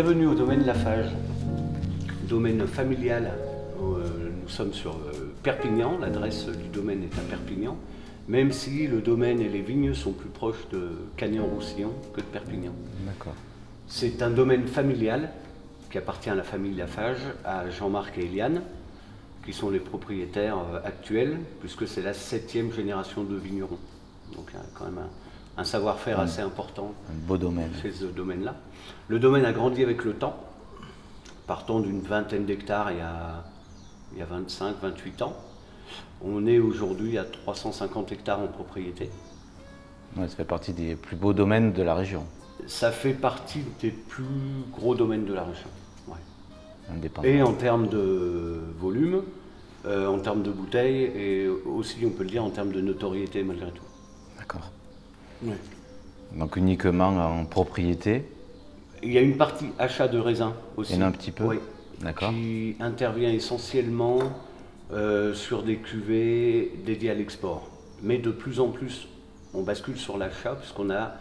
bienvenue au domaine Lafage, domaine familial. Nous sommes sur Perpignan, l'adresse du domaine est à Perpignan, même si le domaine et les vignes sont plus proches de Canet-en-Roussillon que de Perpignan. D'accord. C'est un domaine familial qui appartient à la famille Lafage, à Jean-Marc et Eliane, qui sont les propriétaires actuels, puisque c'est la 7e génération de vignerons. Donc il y a quand même un savoir-faire assez important. Un beau domaine. Chez ce domaine-là. Le domaine a grandi avec le temps, partant d'une vingtaine d'hectares il y a 25-28 ans. On est aujourd'hui à 350 hectares en propriété. Ouais, ça fait partie des plus beaux domaines de la région. Ça fait partie des plus gros domaines de la région. Ouais. Indépendant. Et en termes de volume, en termes de bouteilles, et aussi, on peut le dire, en termes de notoriété malgré tout. D'accord. Ouais. Donc uniquement en propriété. Il y a une partie achat de raisins aussi. Il y en a un petit peu. Oui. D'accord. Qui intervient essentiellement sur des cuvées dédiées à l'export. Mais de plus en plus, on bascule sur l'achat puisqu'on a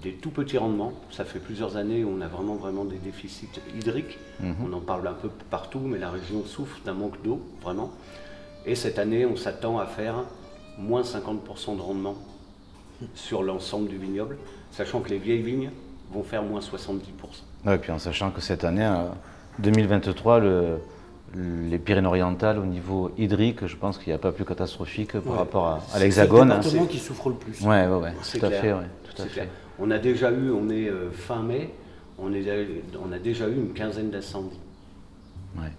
des tout petits rendements. Ça fait plusieurs années où on a vraiment des déficits hydriques. On en parle un peu partout, mais la région souffre d'un manque d'eau, vraiment. Et cette année, on s'attend à faire moins 50% de rendement sur l'ensemble du vignoble, sachant que les vieilles vignes vont faire moins 70%. Ouais, et puis en sachant que cette année, 2023, les Pyrénées-Orientales, au niveau hydrique, je pense qu'il n'y a pas plus catastrophique par rapport à l'Hexagone. C'est le département qui souffre le plus. Ouais, C'est tout à clair. fait. Ouais, tout à C'est fait. clair. On a déjà eu, on est fin mai, on a déjà eu une quinzaine d'incendies. Ouais.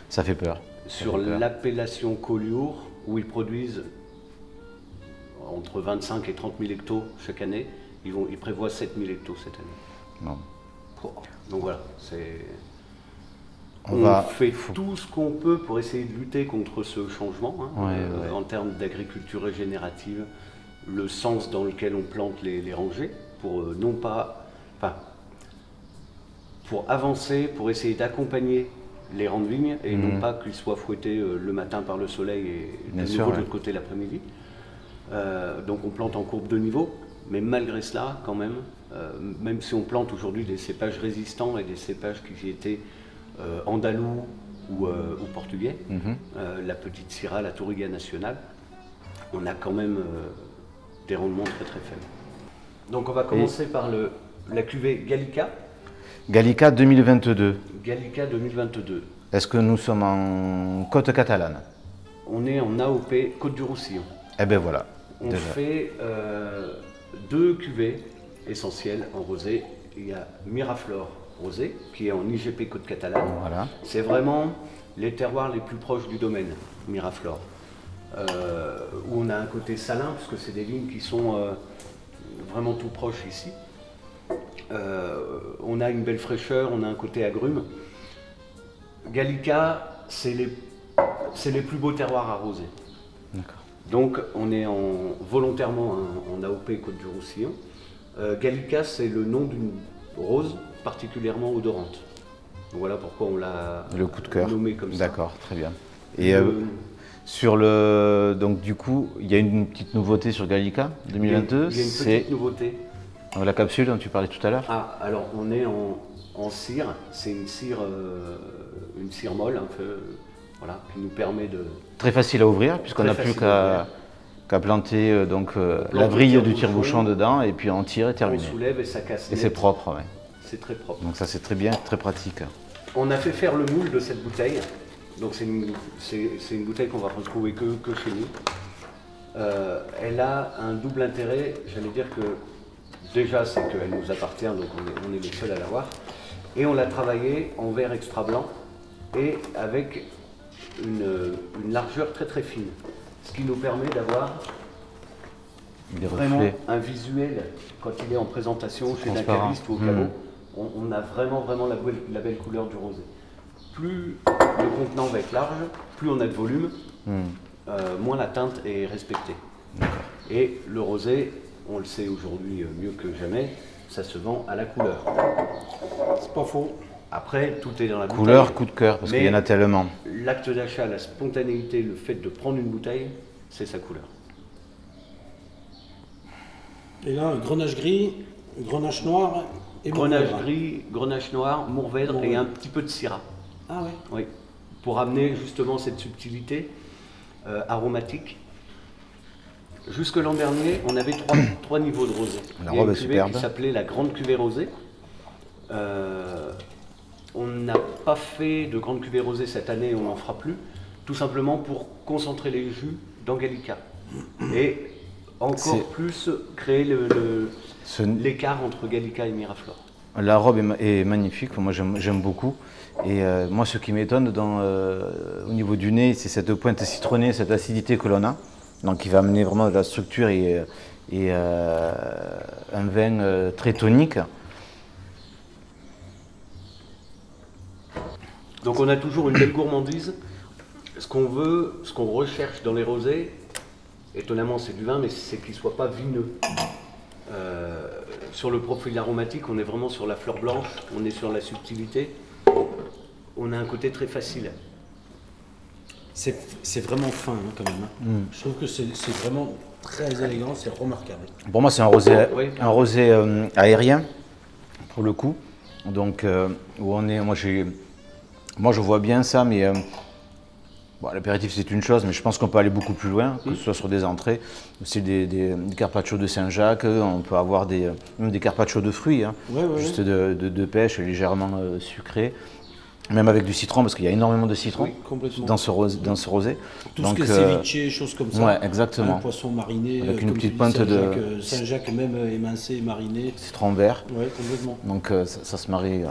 Ça fait peur. Sur l'appellation Collioure, où ils produisent entre 25 et 30 000 hectos chaque année, ils prévoient 7 000 hectos cette année. Bon. Donc voilà, On on fait tout ce qu'on peut pour essayer de lutter contre ce changement, hein, Ouais. en termes d'agriculture régénérative, le sens dans lequel on plante les rangées, pour non pas, enfin, pour avancer, pour essayer d'accompagner les rangs de vignes et non pas qu'ils soient fouettés le matin par le soleil et Bien de sûr, nouveau de ouais. l'autre côté l'après-midi. Donc on plante en courbe de niveau, mais malgré cela, quand même, même si on plante aujourd'hui des cépages résistants et des cépages qui étaient andalous ou portugais, la petite Syrah, la Touriga nationale, on a quand même des rendements très faibles. Donc on va commencer par la cuvée Gallica. Gallica 2022. Gallica 2022. Est-ce que nous sommes en côte catalane? On est en AOP Côte du Roussillon. Eh bien voilà. On déjà. fait 2 cuvées essentielles en rosé. Il y a Miraflore rosé, qui est en IGP Côte Catalane. Voilà. C'est vraiment les terroirs les plus proches du domaine, Miraflore. Où on a un côté salin, puisque c'est des vignes qui sont vraiment tout proches ici. On a une belle fraîcheur, on a un côté agrume. Gallica, c'est les plus beaux terroirs à rosé. D'accord. Donc on est volontairement en AOP Côte du Roussillon. Gallica, c'est le nom d'une rose particulièrement odorante. Donc voilà pourquoi on l'a Le coup de cœur. nommé comme ça. D'accord, très bien. Et sur le. Donc du coup, il y a une petite nouveauté sur Gallica 2022. Il y a une C'est petite nouveauté. la capsule dont tu parlais tout à l'heure. Ah, alors on est en cire. C'est une cire molle, un peu, voilà, qui nous permet de... Très facile à ouvrir, puisqu'on n'a Très plus facile à qu'à planter la le vrille du tire-bouchon. tire-bouchon dedans, et puis on tire et On terminé. soulève et ça casse Et net. c'est propre, ouais. C'est très propre. Donc ça c'est très bien, très pratique. On a fait faire le moule de cette bouteille. Donc c'est une bouteille qu'on va retrouver que chez nous. Elle a un double intérêt, j'allais dire que déjà c'est qu'elle nous appartient, donc on est les seuls à l'avoir. Et on l'a travaillée en verre extra blanc et avec une largeur très fine. Ce qui nous permet d'avoir Des vraiment reflets. un visuel quand il est en présentation chez un Transparent. caviste ou au caveau. On a vraiment la belle couleur du rosé. Plus le contenant va être large, plus on a de volume, moins la teinte est respectée. Et le rosé, on le sait aujourd'hui mieux que jamais, ça se vend à la couleur. C'est pas faux. Après, tout est dans la Couleur, bouteille. coup de cœur, parce Mais qu'il y en a tellement. L'acte d'achat, la spontanéité, le fait de prendre une bouteille, c'est sa couleur. Et là, un grenache gris, un grenache noir Et Grenache Mourvèdre. gris, grenache noir, Mourvèdre et Mourvèdre. un petit peu de Syrah. Ah ouais. Oui, pour amener justement cette subtilité aromatique. Jusque l'an dernier, on avait trois niveaux de rosé. La Il y a robe une est cuvée superbe. qui s'appelait la grande cuvée rosée. On n'a pas fait de grande cuvée rosée cette année, on n'en fera plus, tout simplement pour concentrer les jus dans Gallica. Et encore plus créer l'écart entre Gallica et Miraflor. La robe est magnifique, moi j'aime beaucoup. Et moi ce qui m'étonne au niveau du nez, c'est cette pointe citronnée, cette acidité que l'on a. Donc qui va amener vraiment de la structure et un vin très tonique. Donc on a toujours une belle gourmandise. Ce qu'on veut, ce qu'on recherche dans les rosés, étonnamment c'est du vin, mais c'est qu'il ne soit pas vineux. Sur le profil aromatique, on est vraiment sur la fleur blanche, on est sur la subtilité. On a un côté très facile. C'est vraiment fin hein, quand même. Hein. Je trouve que c'est vraiment très élégant, c'est remarquable. Pour moi c'est Oui. un rosé aérien, pour le coup. Donc où on est, moi je vois bien ça, mais bon, l'apéritif c'est une chose, mais je pense qu'on peut aller beaucoup plus loin, que ce soit sur des entrées, aussi des carpaccio de Saint-Jacques, on peut avoir même des carpaccio de fruits, hein, juste de pêche légèrement sucré, même avec du citron, parce qu'il y a énormément de citron dans ce rosé. Tout ce qui est ceviche, choses comme ça. Ouais, exactement. Un poisson mariné, avec une petite pointe de Saint-Jacques même émincé, mariné. Citron vert. Oui, complètement. Donc ça se marie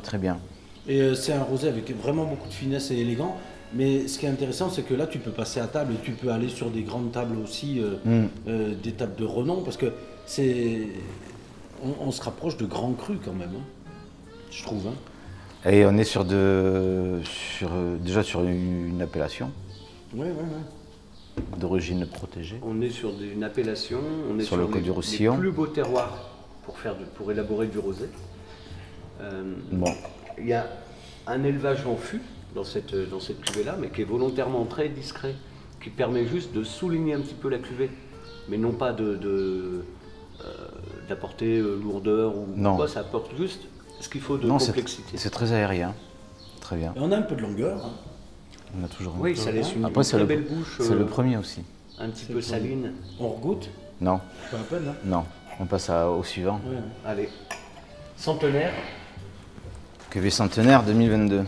très bien. Et c'est un rosé avec vraiment beaucoup de finesse et élégant. Mais ce qui est intéressant, c'est que là, tu peux passer à table et tu peux aller sur des grandes tables aussi, des tables de renom, parce que on se rapproche de grands crus quand même, hein, je trouve. Hein. Et on est déjà sur une appellation d'origine protégée. On est sur une appellation, on est sur le Côte du Roussillon. Les plus beaux terroirs pour élaborer du rosé. Bon. Il y a un élevage en fût dans cette cuvée-là, mais qui est volontairement très discret, qui permet juste de souligner un petit peu la cuvée, mais non pas d'apporter lourdeur ou quoi, ça apporte juste ce qu'il faut de complexité. C'est très aérien, très bien. Et on a un peu de longueur. Hein. On a toujours oui, ça laisse une très belle bouche. C'est le premier aussi. Un petit peu saline. On regoute? Non. Pas à peine, hein. Non, on passe au suivant. Ouais. Allez, centenaire. Cuvée centenaire 2022.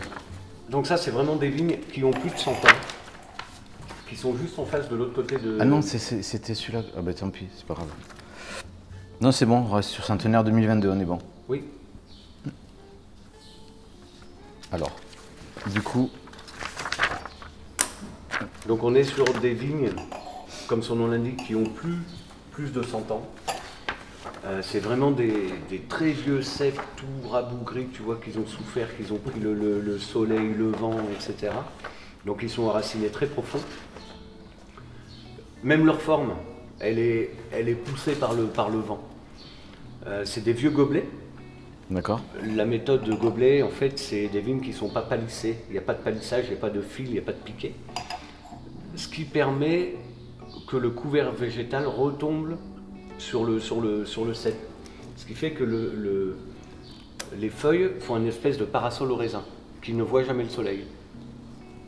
Donc ça, c'est vraiment des vignes qui ont plus de 100 ans, qui sont juste en face de l'autre côté de... Ah non, c'était celui-là. Ah bah tant pis, c'est pas grave. Non, c'est bon, on reste sur centenaire 2022, on est bon. Oui. Alors, du coup... Donc on est sur des vignes, comme son nom l'indique, qui ont plus de 100 ans. C'est vraiment des très vieux ceps tout rabougris, tu vois, qu'ils ont souffert, qu'ils ont pris le soleil, le vent, etc. Donc ils sont enracinés très profond. Même leur forme, elle est poussée par le vent. C'est des vieux gobelets. D'accord. La méthode de gobelet, en fait, c'est des vignes qui ne sont pas palissées. Il n'y a pas de palissage, il n'y a pas de fil, il n'y a pas de piquet. Ce qui permet que le couvert végétal retombe sur le cep. Ce qui fait que les feuilles font une espèce de parasol au raisin qui ne voit jamais le soleil.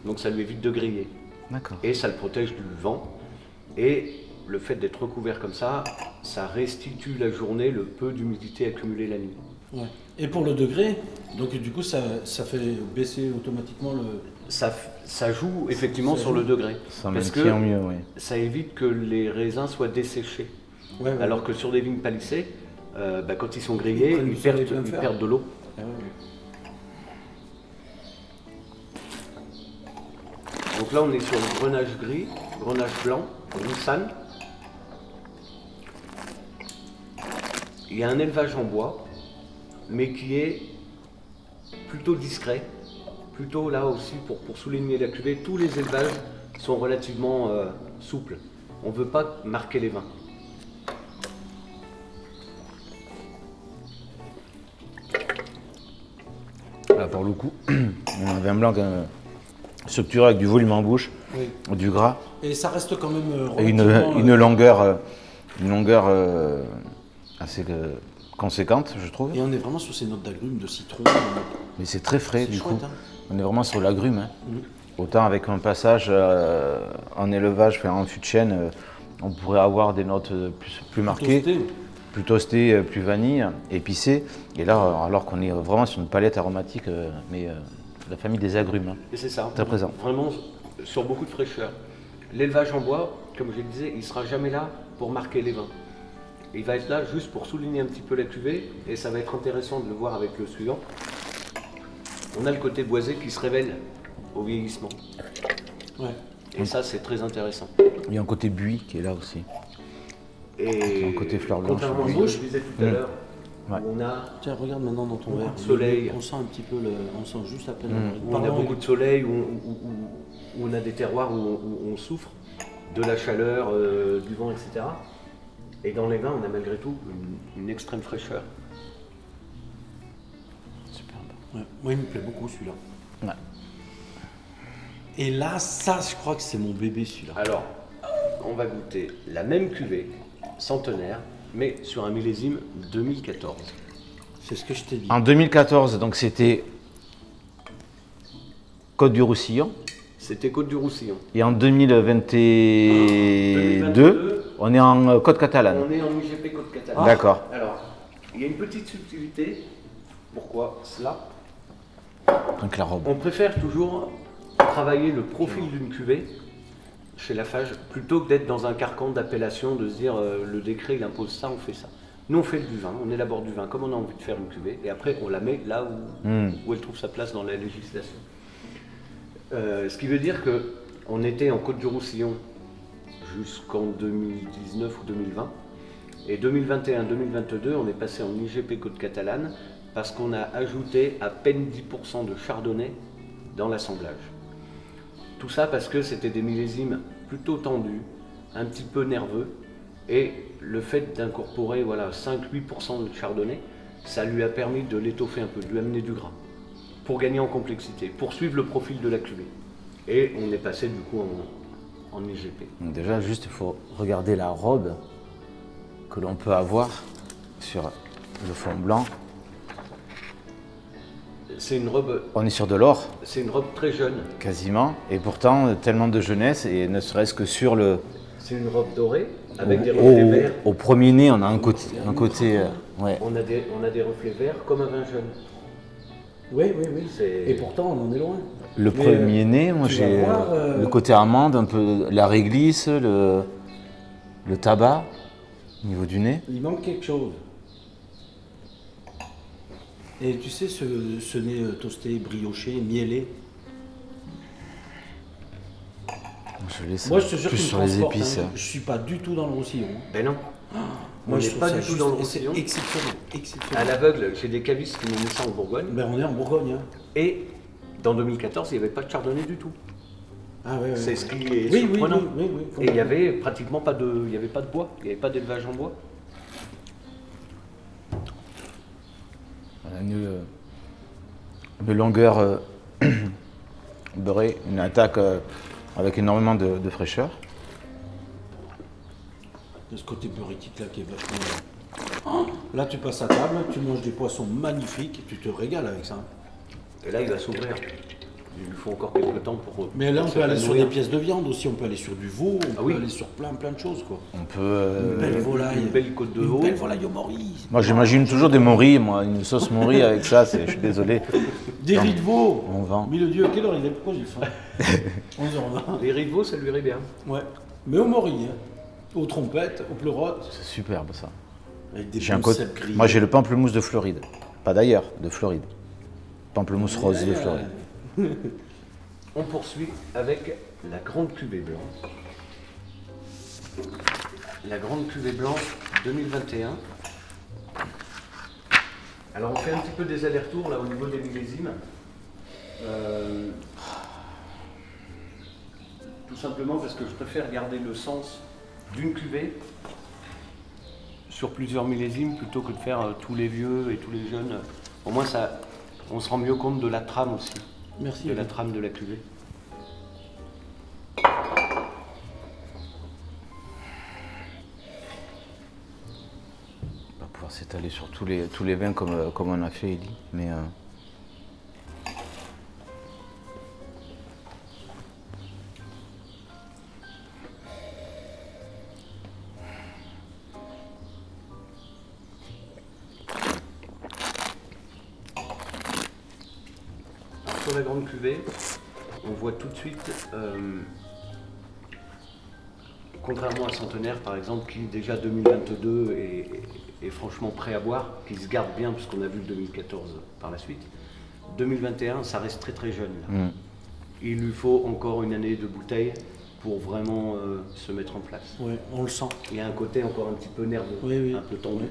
Donc ça lui évite de griller. D'accord. Et ça le protège du vent. Et le fait d'être recouvert comme ça restitue la journée le peu d'humidité accumulée la nuit. Ouais. Et pour le degré, donc du coup ça fait baisser automatiquement le... Ça joue effectivement sur le degré. Ça parce que mieux, oui. ça évite que les raisins soient desséchés. Alors que sur des vignes palissées, quand ils sont grillés, ils perdent de l'eau. Ah, ouais. Donc là on est sur le grenache gris, grenache blanc, roussanne. Il y a un élevage en bois, mais qui est plutôt discret. Plutôt là aussi pour souligner la cuvée, tous les élevages sont relativement souples. On ne veut pas marquer les vins. Là, pour le coup, on a un vin blanc structuré avec du volume en bouche, du gras. Et ça reste quand même Et une longueur assez conséquente, je trouve. Et on est vraiment sur ces notes d'agrumes, de citron. Mais c'est très frais, du coup. Chouette, hein. On est vraiment sur l'agrume. Hein. Mhm. Autant avec un passage en élevage, enfin, en fût de chêne, on pourrait avoir des notes plus marquées, Toasté. plus toastées, plus vanille, épicées. Et là, alors qu'on est vraiment sur une palette aromatique, mais la famille des agrumes. Hein. Et c'est ça. Très présent. Vraiment sur beaucoup de fraîcheur. L'élevage en bois, comme je le disais, il ne sera jamais là pour marquer les vins. Il va être là juste pour souligner un petit peu la cuvée, et ça va être intéressant de le voir avec le suivant. On a le côté boisé qui se révèle au vieillissement. Ouais. Et ça, c'est très intéressant. Il y a un côté buis qui est là aussi. Et Un côté fleur blanche. contrairement à ce que je disais tout à l'heure, Ouais. où on a Tiens, regarde maintenant dans ton verre. Soleil. On sent un petit peu on sent juste à peine. où on a beaucoup de soleil, où on a des terroirs où on souffre de la chaleur, du vent, etc. Et dans les vins, on a malgré tout une extrême fraîcheur. Superbe. Ouais. Moi, il me plaît beaucoup celui-là. Ouais. Et là, ça, je crois que c'est mon bébé celui-là. Alors, on va goûter la même cuvée, centenaire, mais sur un millésime 2014. C'est ce que je t'ai dit. En 2014, donc c'était Côte du Roussillon. C'était Côte du Roussillon. Et en 2022, on est en Côte catalane. On est en IGP Côte Catalane. D'accord. Alors, il y a une petite subtilité. Pourquoi cela? Donc la robe. On préfère toujours travailler le profil d'une cuvée chez Lafarge plutôt que d'être dans un carcan d'appellation, de se dire le décret il impose ça, on fait ça. Nous on fait du vin, on élabore du vin comme on a envie de faire une cuvée et après on la met là où elle trouve sa place dans la législation. Ce qui veut dire que on était en Côte du Roussillon jusqu'en 2019 ou 2020 et 2021-2022 on est passé en IGP Côte Catalane parce qu'on a ajouté à peine 10% de chardonnay dans l'assemblage. Tout ça parce que c'était des millésimes plutôt tendus, un petit peu nerveux, et le fait d'incorporer voilà, 5-8% de chardonnay, ça lui a permis de l'étoffer un peu, de lui amener du gras, pour gagner en complexité, pour suivre le profil de la cuvée. Et on est passé du coup en IGP. Donc déjà, juste, il faut regarder la robe que l'on peut avoir sur le fond blanc. C'est une robe, On est sur de l'or, c'est une robe très jeune. quasiment, et pourtant tellement de jeunesse, et ne serait-ce que sur le... C'est une robe dorée avec des reflets verts. Au premier nez, on a un côté ouais. On a des reflets verts comme un vin jeune. Oui, oui, oui. C'est- Et pourtant, on en est loin. Le Mais, premier nez, moi tu j'ai vas voir, le côté amande, un peu la réglisse, le tabac au niveau du nez. Il manque quelque chose. Et tu sais, ce nez toasté, brioché, mielé, Je laisse moi je te jure plus qu'il me sur les transporte, épices. hein. Je suis pas du tout dans le Roussillon. hein. Ben non. Moi On je n'est trouve pas ça du tout juste dans le Roussillon. exceptionnel. À Exceptionnel. l'aveugle, j'ai des cavistes qui m'ont mis ça en Bourgogne. Ben, on est en Bourgogne. Hein. Et dans 2014, il n'y avait pas de chardonnay du tout. Ah ouais, ouais, C'est ouais. ce qui est Oui, surprenant. oui. Et il n'y avait pratiquement pas de, il y avait pas de bois, il n'y avait pas d'élevage en bois. On a une longueur beurrée, une attaque avec énormément de fraîcheur. De ce côté beurritique là qui est vachement. Oh, là tu passes à table, tu manges des poissons magnifiques, tu te régales avec ça. Et là, il va s'ouvrir. Il lui faut encore quelques temps pour. Mais là on pour peut aller sur s'épanouir. des pièces de viande aussi, on peut aller sur du veau, on peut oui. aller sur plein de choses quoi. On peut. Une belle volaille. une belle côte de Une veau. belle volaille au Maurice. Moi j'imagine toujours des morilles, moi, une sauce morille avec ça, je suis désolé. Des riz de veau. On vend. Mais le dieu, à quelle heure il est? Pourquoi j'ai faim? 11h20. Les riz de veau, ça lui irait bien. Ouais. Mais au Maurice, hein. Aux trompettes, aux pleurotes, C'est superbe ça. avec des J'ai un bons côté. cèpes grillés. Moi j'ai le pamplemousse de Floride. Pas d'ailleurs, de Floride. Pamplemousse rose de Floride. On poursuit avec la grande cuvée blanche. La grande cuvée blanche 2021. Alors on fait un petit peu des allers-retours là au niveau des millésimes. Tout simplement parce que je préfère garder le sens d'une cuvée sur plusieurs millésimes plutôt que de faire tous les vieux et tous les jeunes. Au moins ça, on se rend mieux compte de la trame aussi, Merci. de la trame de la cuvée. On va pouvoir s'étaler. étaler sur tous les vins comme on a fait, Elie. Mais sur la grande cuvée, on voit tout de suite, contrairement à Centenaire par exemple, qui déjà 2022 est franchement prêt à boire, qui se garde bien puisqu'on a vu le 2014 par la suite. 2021, ça reste très très jeune. Là. Il lui faut encore une année de bouteille pour vraiment se mettre en place. Oui, on le sent. Il y a un côté encore un petit peu nerveux, Oui. un peu tendu.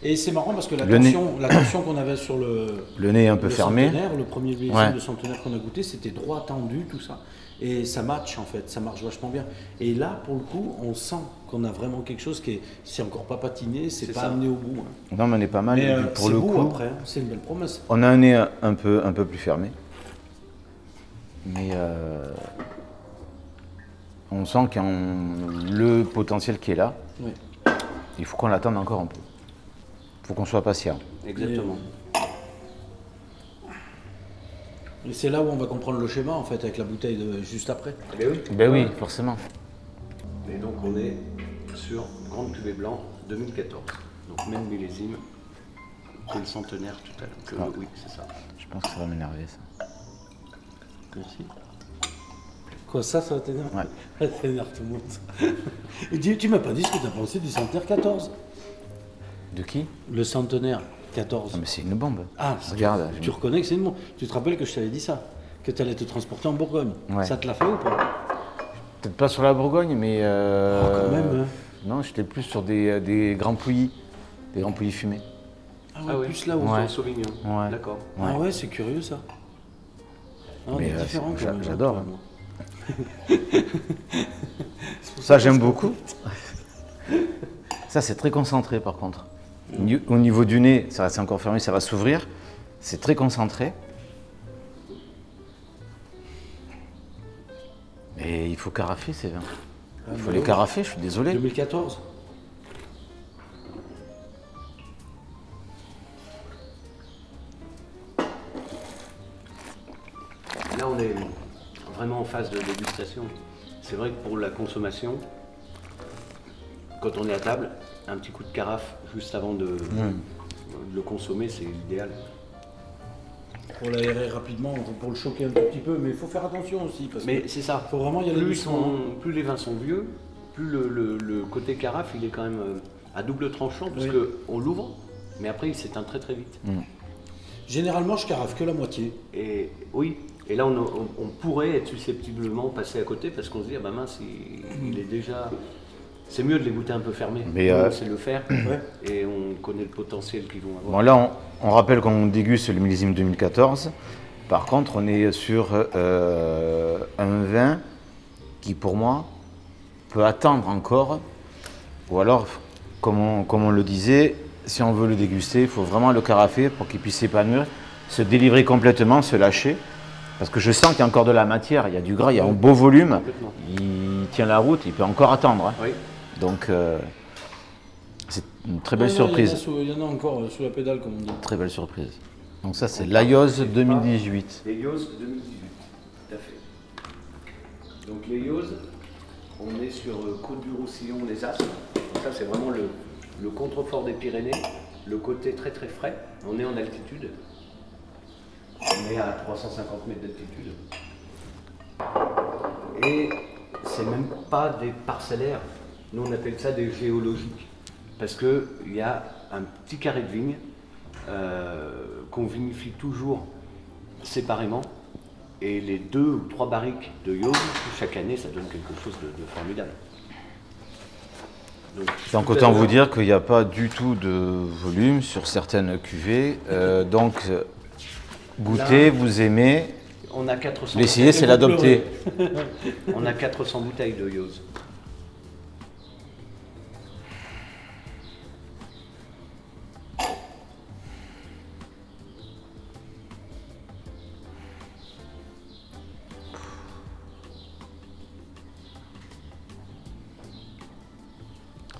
Et c'est marrant parce que la tension qu'on avait sur le nez est un peu fermé. Le premier millésime de Centenaire qu'on a goûté, c'était droit tendu, tout ça. Et ça match en fait, ça marche vachement bien. Et là, pour le coup, on sent qu'on a vraiment quelque chose qui c'est encore pas patiné, c'est pas amené au bout. Hein. Non, mais on est pas mal. Mais pour le coup, après, hein, c'est une belle promesse. On a un nez un peu plus fermé. Mais on sent qu'il y a le potentiel qui est là. Oui. Il faut qu'on l'attende encore un peu. Il faut qu'on soit patient. Exactement. Et c'est là où on va comprendre le schéma en fait avec la bouteille juste après. Ben oui, forcément. Et donc on est sur grande cuvée blanc 2014. Donc même millésime que le Centenaire tout à l'heure. Oui, c'est ça. Je pense que ça va m'énerver ça. Merci. Quoi, ça va t'énerver? Ouais. Ça t'énerve tout le monde. Et tu m'as pas dit ce que tu as pensé du Centenaire 14. De qui? Le Centenaire 14. Ah, mais c'est une bombe. Ah, regarde. Tu reconnais que c'est une bombe. Tu te rappelles que je t'avais dit ça? Que tu allais te transporter en Bourgogne. Ouais. Ça te l'a fait ou pas? Peut-être pas sur la Bourgogne, mais. Quand même. Hein. Non, j'étais plus sur des grands pouillis. Des grands pouillis fumés. Ah ouais, plus là où Sur Sauvignon. Ouais. D'accord. Ah ouais, c'est curieux ça. Ah, Mais différent, j'adore. Ça, j'aime beaucoup. Ça, c'est très concentré par contre. Au niveau du nez, ça reste encore fermé, ça va s'ouvrir. C'est très concentré. Et il faut carafer ces vins. Il faut les carafer, je suis désolé. 2014. Là, on est vraiment en phase de dégustation. C'est vrai que pour la consommation, quand on est à table, un petit coup de carafe juste avant de le consommer, c'est l'idéal. Pour l'aérer rapidement, pour le choquer un tout petit peu, mais il faut faire attention aussi. Parce Mais c'est ça. faut vraiment y aller doucement. Plus les vins sont vieux, plus le côté carafe, il est quand même à double tranchant, parce qu'on l'ouvre, mais après il s'éteint très très vite. Généralement, je carafe que la moitié. Et oui, et là on pourrait être susceptiblement passé à côté, parce qu'on se dit, ah bah mince, il est déjà... C'est mieux de les goûter un peu fermés. Mais c'est le faire, et on connaît le potentiel qu'ils vont avoir. Bon, là, on rappelle qu'on déguste le millésime 2014. Par contre, on est sur un vin qui, pour moi, peut attendre encore. Ou alors, comme on le disait, si on veut le déguster, il faut vraiment le carafer pour qu'il puisse s'épanouir, se délivrer complètement, se lâcher. Parce que je sens qu'il y a encore de la matière, il y a du gras, il y a un beau volume. Il tient la route, il peut encore attendre. Hein. Oui. Donc, c'est une très belle surprise. Il y en a encore sous la pédale, comme on dit. Très belle surprise. Donc ça, c'est l'Aios 2018. L'Aios 2018, tout à fait. Donc l'Aios, on est sur Côte du Roussillon, les Astres. Donc ça, c'est vraiment le contrefort des Pyrénées, le côté très très frais. On est en altitude. On est à 350 mètres d'altitude. Et c'est même pas des parcellaires. Nous, on appelle ça des géologiques. Parce qu'il y a un petit carré de vigne qu'on vinifie toujours séparément. Et les 2 ou 3 barriques de Yose, chaque année, ça donne quelque chose de formidable. Donc autant vous dire qu'il n'y a pas du tout de volume sur certaines cuvées. Donc goûtez, vous aimez. On a 400 l'essayer, c'est l'adopter. On a 400 bouteilles de Yose.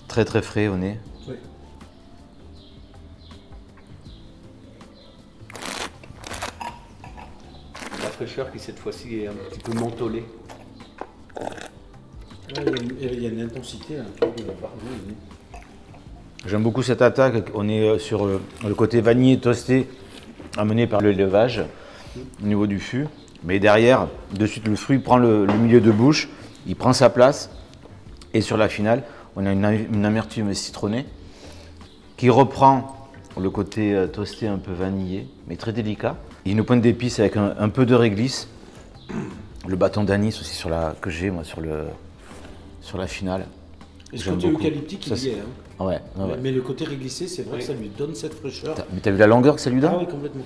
Très très frais au nez. Oui. fraîcheur qui cette fois-ci est un petit peu mentholée. Il y a une intensité, un truc de la barbe. J'aime beaucoup cette attaque. On est sur le côté vanillé toasté amené par le levage au niveau du fût. Mais derrière, de suite, le fruit prend le milieu de bouche, il prend sa place. Et sur la finale, on a une amertume citronnée qui reprend le côté toasté un peu vanillé, mais très délicat. Il y a une pointe d'épices avec un peu de réglisse. Le bâton d'anis aussi que j'ai moi sur la finale. Et ce côté eucalyptique, il y est. Ouais. Mais le côté réglissé, c'est vrai que ça lui donne cette fraîcheur. Mais t'as vu la longueur que ça lui donne? Ah oui, complètement.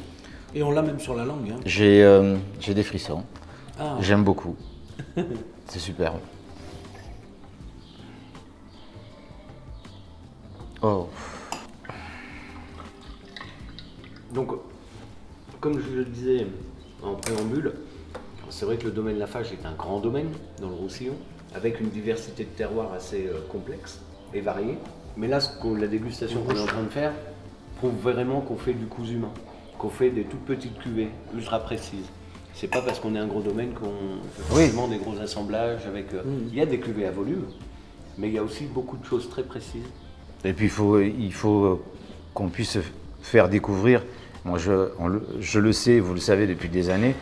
Et on l'a même sur la langue. Hein. J'ai des frissons. Ah. J'aime beaucoup. C'est super. Oh. Donc, comme je le disais en préambule, c'est vrai que le domaine Laffage est un grand domaine dans le Roussillon, avec une diversité de terroirs assez complexe et variée. Mais là, la dégustation qu'on est en train de faire prouve vraiment qu'on fait du cousu humain, qu'on fait des toutes petites cuvées ultra précises. C'est pas parce qu'on est un gros domaine qu'on fait forcément des gros assemblages avec. Il y a des cuvées à volume, mais il y a aussi beaucoup de choses très précises. Et puis il faut qu'on puisse faire découvrir. Moi, je le sais, vous le savez depuis des années.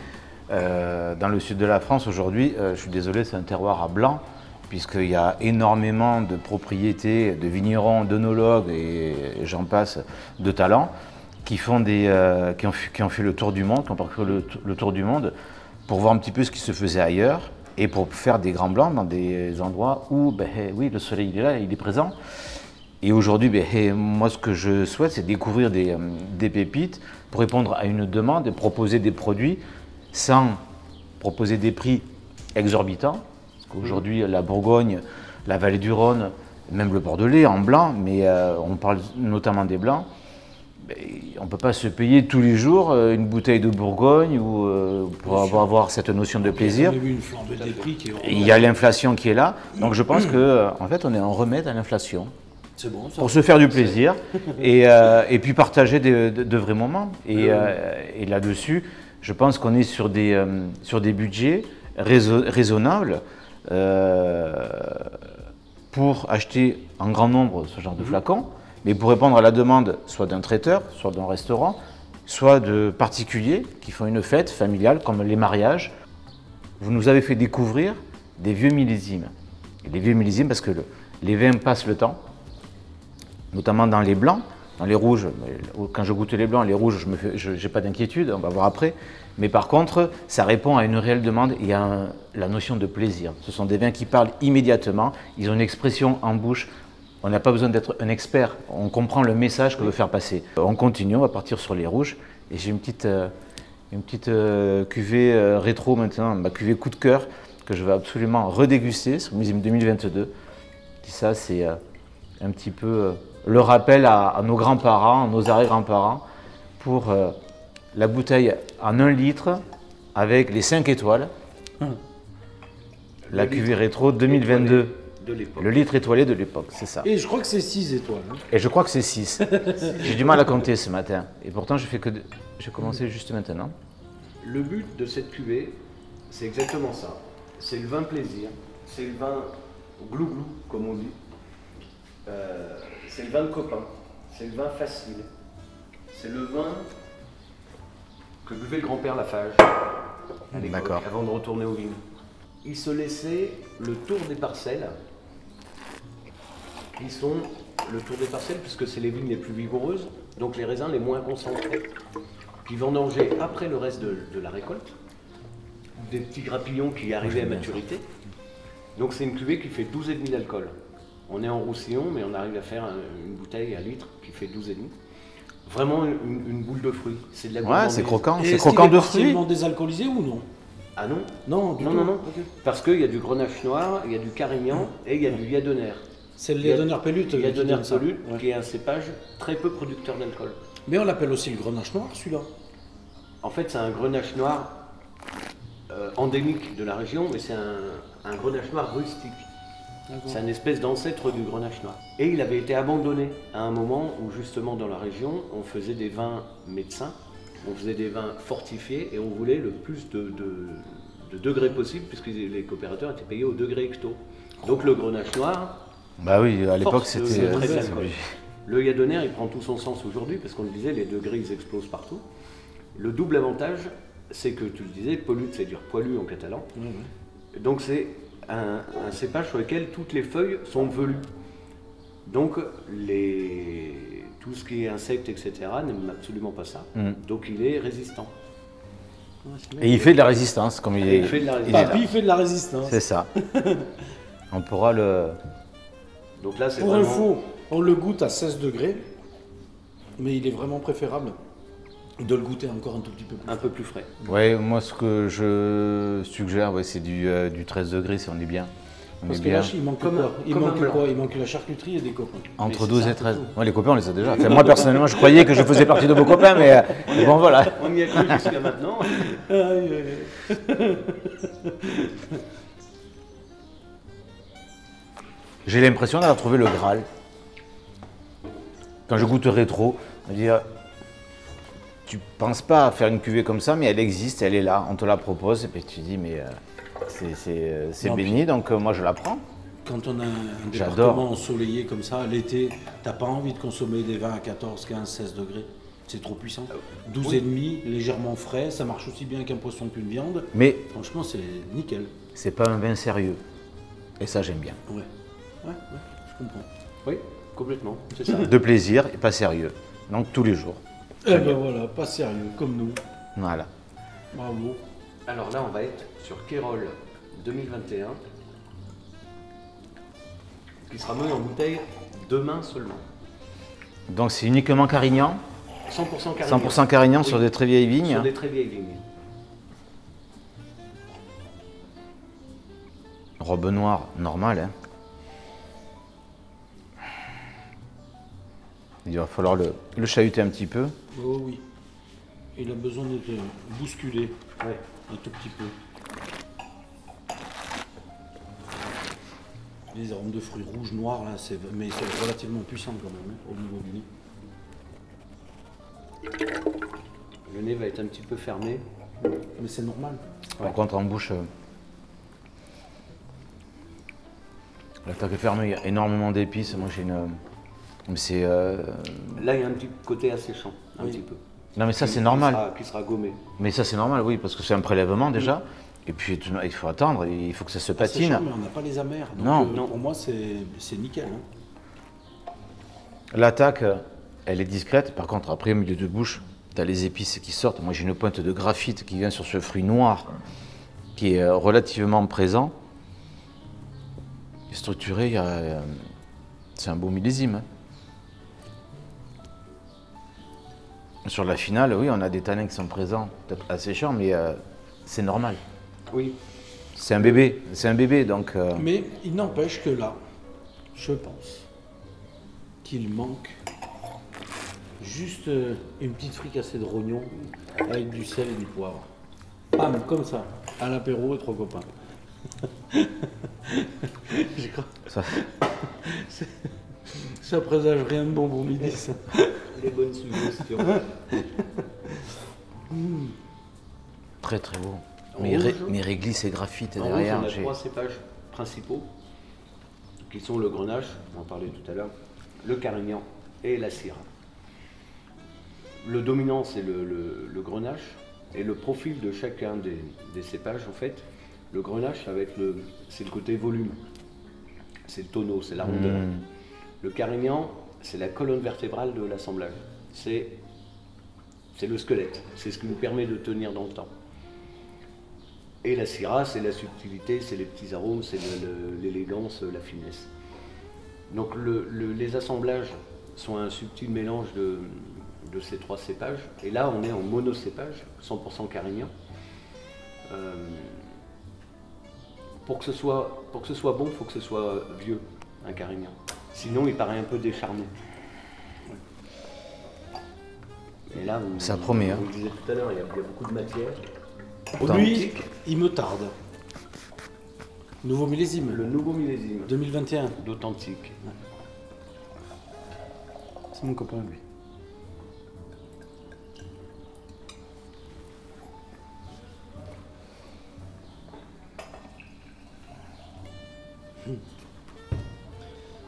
Dans le sud de la France aujourd'hui, je suis désolé, c'est un terroir à blanc, puisqu'il y a énormément de propriétés, de vignerons, d'œnologues et j'en passe, de talents, qui ont fait le tour du monde, qui ont parcouru le tour du monde pour voir un petit peu ce qui se faisait ailleurs et pour faire des grands blancs dans des endroits où, oui, le soleil il est là, il est présent. Et aujourd'hui, moi, ce que je souhaite, c'est découvrir des pépites pour répondre à une demande et proposer des produits sans proposer des prix exorbitants. Parce qu'aujourd'hui, la Bourgogne, la vallée du Rhône, même le Bordelais en blanc, mais on parle notamment des blancs, on ne peut pas se payer tous les jours une bouteille de Bourgogne pour avoir cette notion de plaisir. Il y a eu une flambée des prix qui est... Il y a l'inflation qui est là. Donc je pense qu'en fait, on est en remède à l'inflation. C'est bon, ça. Pour se faire du plaisir et puis partager de vrais moments. Et là-dessus, je pense qu'on est sur des budgets raisonnables pour acheter en grand nombre ce genre de flacons, mais pour répondre à la demande soit d'un traiteur, soit d'un restaurant, soit de particuliers qui font une fête familiale comme les mariages. Vous nous avez fait découvrir des vieux millésimes. Et les vieux millésimes parce que les vins passent le temps, notamment dans les blancs, dans les rouges. Quand je goûte les blancs, les rouges, je n'ai pas d'inquiétude, on va voir après. Mais par contre, ça répond à une réelle demande. Il y a la notion de plaisir. Ce sont des vins qui parlent immédiatement, ils ont une expression en bouche. On n'a pas besoin d'être un expert, on comprend le message que veut faire passer. On continue, on va partir sur les rouges. Et j'ai une petite cuvée rétro maintenant, ma cuvée coup de cœur, que je vais absolument redéguster sur millésime 2022. Et ça, c'est un petit peu le rappel à nos grands-parents, à nos arrière-grands-parents, pour la bouteille en 1 litre avec les 5 étoiles. La cuvée rétro 2022. Le litre étoilé de l'époque, c'est ça. Et je crois que c'est 6 étoiles. Hein. Et je crois que c'est 6. J'ai du mal à compter ce matin. Et pourtant, j'ai commencé juste maintenant. Le but de cette cuvée, c'est exactement ça. C'est le vin plaisir, c'est le vin glou-glou, comme on dit. C'est le vin de copain, c'est le vin facile. C'est le vin que buvait le grand-père Laffage à l'époque, avant de retourner aux vignes. Il se laissait le tour des parcelles, qui sont le tour des parcelles, puisque c'est les vignes les plus vigoureuses, donc les raisins les moins concentrés, qui vendangeaient après le reste de la récolte, des petits grappillons qui arrivaient à maturité. Donc c'est une cuvée qui fait 12,5 d'alcool. On est en Roussillon, mais on arrive à faire une bouteille à litre qui fait 12,5. Vraiment une boule de fruits. C'est de la ouais, c'est croquant, c'est croquant de fruits. Est-ce qu'il est désalcoolisé ou non? Ah non? Non, du tout. Non. Okay. Parce qu'il y a du grenache noir, il y a du carignan et il y a du liadoner. C'est le liadoner pelute. Le liadoner pelute, qui est un cépage très peu producteur d'alcool. Mais on l'appelle aussi le grenache noir, celui-là. En fait, c'est un grenache noir endémique de la région, mais c'est un grenache noir rustique. C'est une espèce d'ancêtre du grenache noir. Et il avait été abandonné à un moment où justement dans la région, on faisait des vins médecins on faisait des vins fortifiés et on voulait le plus de degrés possible puisque les coopérateurs étaient payés au degré hecto. Donc le grenache noir. Bah oui, à l'époque force c'était. très bien, quoi. Le Yadonner, il prend tout son sens aujourd'hui parce qu'on le disait, les degrés ils explosent partout. Le double avantage, c'est que tu le disais, pollute, c'est dire poilu en catalan. Donc c'est un cépage sur lequel toutes les feuilles sont velues. Donc tout ce qui est insectes, etc. n'aime absolument pas ça. Donc il est résistant. Et il fait de la résistance, comme il est. Il fait de la il est résistance. là. Papy, il fait de la résistance. C'est ça. On pourra le. Donc là, c'est Pour vraiment... info, on le goûte à 16 degrés, mais il est vraiment préférable de le goûter encore un tout petit peu plus. un peu plus frais. Ouais, moi ce que je suggère, ouais, c'est du 13 degrés si on est bien. On Parce est que là, bien. il manque Comme quoi un- Il comme un manque blanc. quoi Il manque la charcuterie et des copains. Entre Mais 12 c'est et ça, 13. c'est tout. Ouais, les copains, on les a déjà. Enfin, moi personnellement, je croyais que je faisais partie de vos copains, mais bon voilà. On y a cru jusqu'à maintenant. J'ai l'impression d'avoir trouvé le Graal. Quand je goûterai trop, on va dire, tu penses pas à faire une cuvée comme ça, mais elle existe, elle est là, on te la propose, et puis tu dis, mais c'est Non, béni, donc moi je la prends. Quand on a un J'adore. département ensoleillé comme ça, l'été, t'as pas envie de consommer des vins à 14, 15, 16 degrés. C'est trop puissant. 12,5, légèrement frais, ça marche aussi bien qu'un poisson qu'une viande. Mais Franchement, c'est nickel. c'est pas un vin sérieux. Et ça, j'aime bien. Ouais, je comprends. Oui, complètement, c'est ça. De plaisir et pas sérieux. Donc tous les jours. Eh ben voilà, pas sérieux, comme nous. Voilà. Bravo. Alors là, on va être sur Kérol 2021, qui sera mis en bouteille demain seulement. Donc c'est uniquement Carignan, 100% Carignan. 100% Carignan Oui. sur des très vieilles vignes. Sur des très vieilles vignes. Robe noire, normale. Hein. Il va falloir le chahuter un petit peu. Oh oui. Il a besoin d'être bousculé Ouais. un tout petit peu. Les arômes de fruits rouges, noirs, là, mais c'est relativement puissant quand même, hein, au niveau du nez. Le nez va être un petit peu fermé. Mais c'est normal. Par contre, en bouche, l'attaque est fermée, il y a énormément d'épices. Moi, j'ai une. C'est. Là, il y a un petit côté asséchant, un Oui. petit peu. Non, mais ça, c'est normal. Qui sera gommé. Mais ça, c'est normal, oui, parce que c'est un prélèvement déjà. Et puis, il faut attendre, il faut que ça se C'est patine. chiant, mais on n'a pas les amers. Donc, Non. Non. Pour moi, c'est nickel. Hein. L'attaque, elle est discrète. Par contre, après, au milieu de bouche, tu as les épices qui sortent. Moi, j'ai une pointe de graphite qui vient sur ce fruit noir qui est relativement présent. Et structuré, c'est un beau millésime. Hein. Sur la finale, oui, on a des tanins qui sont présents, peut-être asséchants, mais c'est normal. Oui. C'est un bébé, donc. Mais il n'empêche que là, je pense qu'il manque juste une petite fricassée de rognon avec du sel et du poivre. Bam, comme ça, à l'apéro et trois copains. Je crois. Ça, Ça présage rien de bon pour midi, ça. Les bonnes suggestions. très très beau. Rouge. Mais réglisse et graphite En rouge, derrière. on a j'ai- 3 cépages principaux, qui sont le grenache, on en parlait tout à l'heure, le carignan et la syrah. Le dominant, c'est le grenache, et le profil de chacun des cépages, en fait, le grenache, c'est le côté volume, c'est le tonneau, c'est la rondeur. Le carignan, c'est la colonne vertébrale de l'assemblage, c'est le squelette, c'est ce qui nous permet de tenir dans le temps. Et la syrah, c'est la subtilité, c'est les petits arômes, c'est l'élégance, la finesse. Donc les assemblages sont un subtil mélange de ces 3 cépages. Et là, on est en monocépage, 100% carignan. Pour que ce soit bon, il faut que ce soit vieux, un carignan. Sinon, il paraît un peu décharné. Et là, Ça promet, hein. On le disait tout à l'heure, il y a beaucoup de matière. Lui, il me tarde. Nouveau millésime, Le nouveau millésime 2021. d'authentique. C'est mon copain, lui.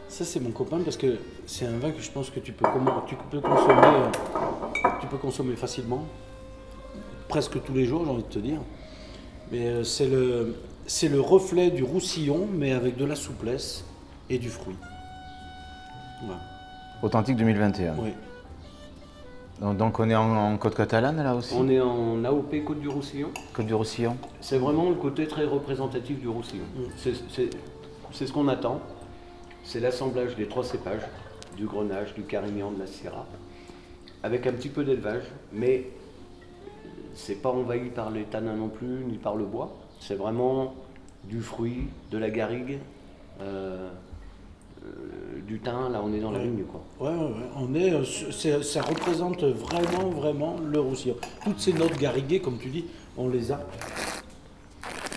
Ça, c'est mon copain parce que c'est un vin que je pense que tu peux consommer facilement, presque tous les jours, j'ai envie de te dire. Mais c'est le reflet du Roussillon, mais avec de la souplesse et du fruit. Voilà. Authentique 2021. Oui. Donc on est en côte catalane là aussi. On est en AOP Côte du Roussillon. Côte du Roussillon. C'est vraiment le côté très représentatif du Roussillon. C'est ce qu'on attend. C'est l'assemblage des 3 cépages, du Grenache, du Carignan, de la Syrah, avec un petit peu d'élevage, mais c'est pas envahi par les tanins non plus, ni par le bois. C'est vraiment du fruit, de la garrigue, du thym. Là, on est dans la vigne, quoi. Ouais. Ça représente vraiment le Roussillon. Toutes ces notes garriguées, comme tu dis, on les a.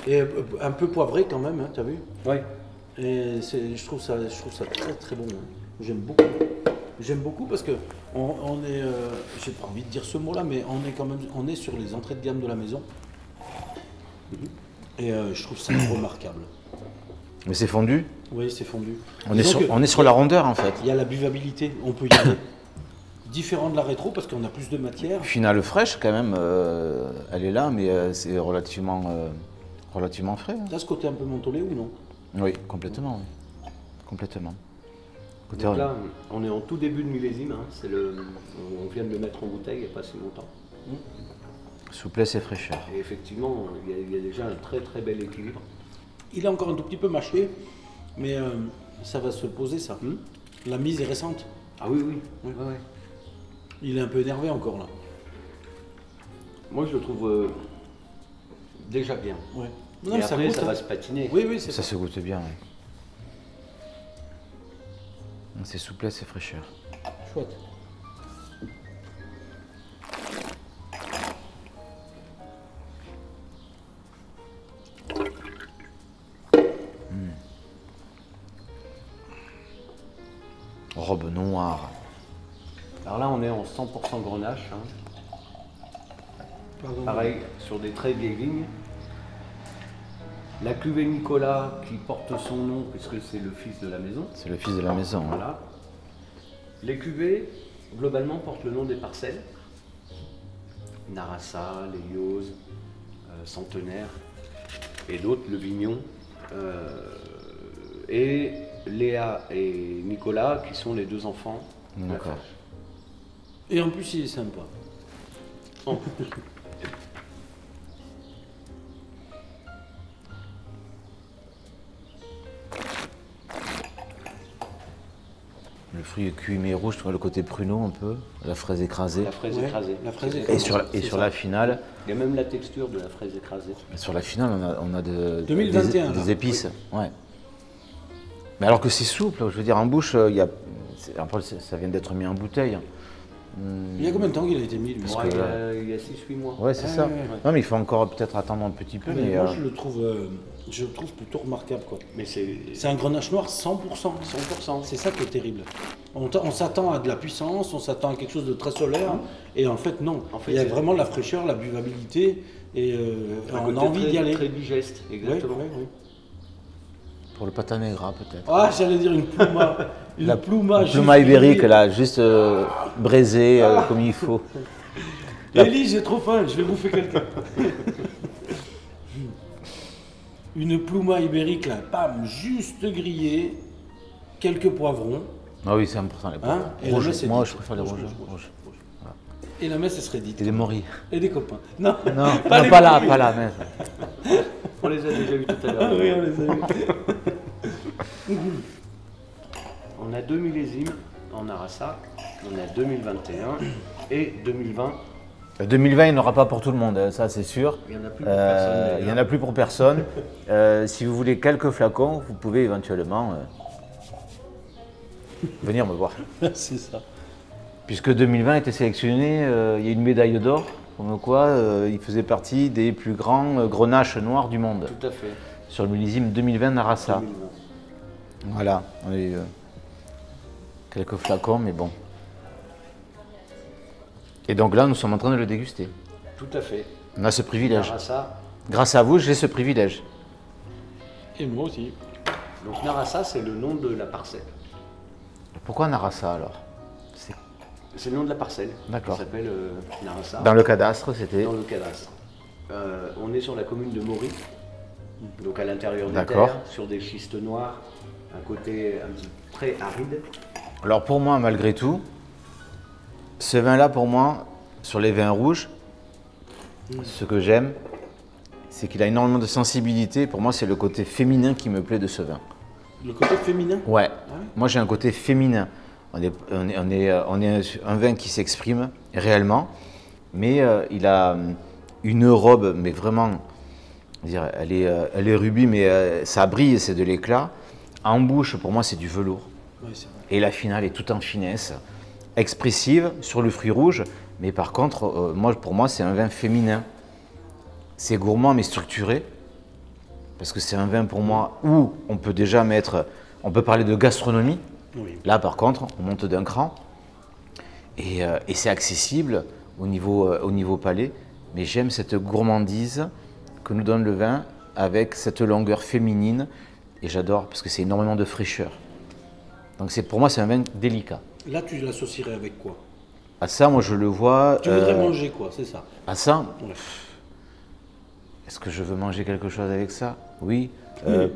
Et un peu poivré quand même, hein, t'as vu? Oui. Et je trouve ça très bon. Hein. J'aime beaucoup parce que on est, j'ai pas envie de dire ce mot-là, mais on est sur les entrées de gamme de la maison. Et je trouve ça remarquable. Mais c'est fondu. Oui, c'est fondu. On est sur la rondeur en fait. Il y a la buvabilité, on peut y aller. Différent de la rétro parce qu'on a plus de matière. Finale fraîche quand même, elle est là, mais c'est relativement frais. Hein. T'as ce côté un peu mentholé ou non? Oui, complètement. Oui. Complètement. Côté Donc là, on est en tout début de millésime. Hein. On vient de le mettre en bouteille il n'y a pas si longtemps. Souplesse et fraîcheur. Et effectivement, il y a déjà un très très bel équilibre. Il est encore un tout petit peu mâché, mais ça va se poser ça. La mise est récente. Ah oui, oui. Ouais. Il est un peu énervé encore là. Moi, je le trouve déjà bien. Ouais. Non, et après, ça va se patiner. Oui, c'est ça. Ça se goûte bien, oui. C'est souplesse et fraîcheur. Chouette. Robe noire. Alors là, on est en 100% Grenache. Hein. Pareil, sur des très vieilles vignes. La cuvée Nicolas qui porte son nom puisque c'est le fils de la maison. C'est le fils de la maison. Voilà. Les cuvées, globalement, portent le nom des parcelles. Narassa, Léiose, Centenaire et d'autres, le Vignon. Et Léa et Nicolas qui sont les 2 enfants. D'accord. Et en plus, il est sympa. Le fruit est cuit mais rouge, tu vois le côté pruneau un peu, la fraise écrasée. La fraise écrasée. La fraise écrasée. Et sur la finale. Il y a même la texture de la fraise écrasée. Sur la finale, on a 2021, des épices. Oui. Ouais. Mais alors que c'est souple, je veux dire, en bouche, après, ça vient d'être mis en bouteille. Il y a combien de temps qu'il a été mis lui? Il y a 6-8 mois. Ouais, c'est ça. Ouais. Non, mais il faut encore peut-être attendre un petit peu. Mais moi, je le trouve plutôt remarquable, quoi. Mais c'est un Grenache noir 100%. 100%. C'est ça qui est terrible. On s'attend à de la puissance, on s'attend à quelque chose de très solaire, et en fait, non. En fait, il y a vraiment la fraîcheur, la buvabilité, et on a envie d'y aller. Très digeste, exactement. Ouais. Pour le pata negra, peut-être. Ah, j'allais dire une plouma. Une plouma ibérique, là, juste braisée comme il faut. Élie, j'ai trop faim, je vais bouffer quelqu'un. Une plouma ibérique, là, bam, juste grillée, quelques poivrons. Ah oui, c'est important, les poivrons. Rouge. Moi, je préfère les rouges. Rouge. Voilà. Et la messe, elle serait dite. Et des morilles. Et des copains. Non, pas là, mais... On les a déjà vus tout à l'heure. Ah oui, on les a vus. On a 2 millésimes en Narassa, on a 2021 et 2020. 2020, il n'y en aura pas pour tout le monde, ça c'est sûr. Il n'y en a plus pour personne. Il n'y en a plus pour personne. Si vous voulez quelques flacons, vous pouvez éventuellement venir me voir. C'est ça. Puisque 2020 a été sélectionné, il y a une médaille d'or, comme quoi il faisait partie des plus grands grenaches noirs du monde. Tout à fait. Sur le millésime 2020 Narassa. 2020. Voilà, on a eu quelques flacons, mais bon. Et donc là, nous sommes en train de le déguster. Tout à fait. On a ce privilège. Narassa. Grâce à vous, j'ai ce privilège. Et moi aussi. Donc Narassa, c'est le nom de la parcelle. Pourquoi Narassa alors? C'est le nom de la parcelle. D'accord. Qui s'appelle Narassa. Dans le cadastre, c'était? Dans le cadastre. On est sur la commune de Maury, donc à l'intérieur des D'accord. terres, sur des schistes noirs, un côté un petit très aride. Alors pour moi, malgré tout, ce vin-là, pour moi, sur les vins rouges, ce que j'aime, c'est qu'il a énormément de sensibilité. Pour moi, c'est le côté féminin qui me plaît de ce vin. Le côté féminin? Ouais. Ah ouais. Moi, j'ai un côté féminin. On est un vin qui s'exprime réellement, mais il a une robe, mais vraiment, elle est rubis, mais ça brille, c'est de l'éclat. En bouche, pour moi, c'est du velours. Ouais, c'est vrai. Et la finale est tout en finesse, expressive sur le fruit rouge, mais par contre, pour moi, c'est un vin féminin. C'est gourmand, mais structuré, parce que c'est un vin pour moi où on peut déjà on peut parler de gastronomie. Oui. Là, par contre, on monte d'un cran, et c'est accessible au niveau palais, mais j'aime cette gourmandise que nous donne le vin avec cette longueur féminine, et j'adore, parce que c'est énormément de fraîcheur. Donc pour moi, c'est un vin délicat. Là, tu l'associerais avec quoi? À ça, moi, je le vois... Tu voudrais manger quoi, c'est ça? À ça, Ouais. est-ce que je veux manger quelque chose avec ça? Oui.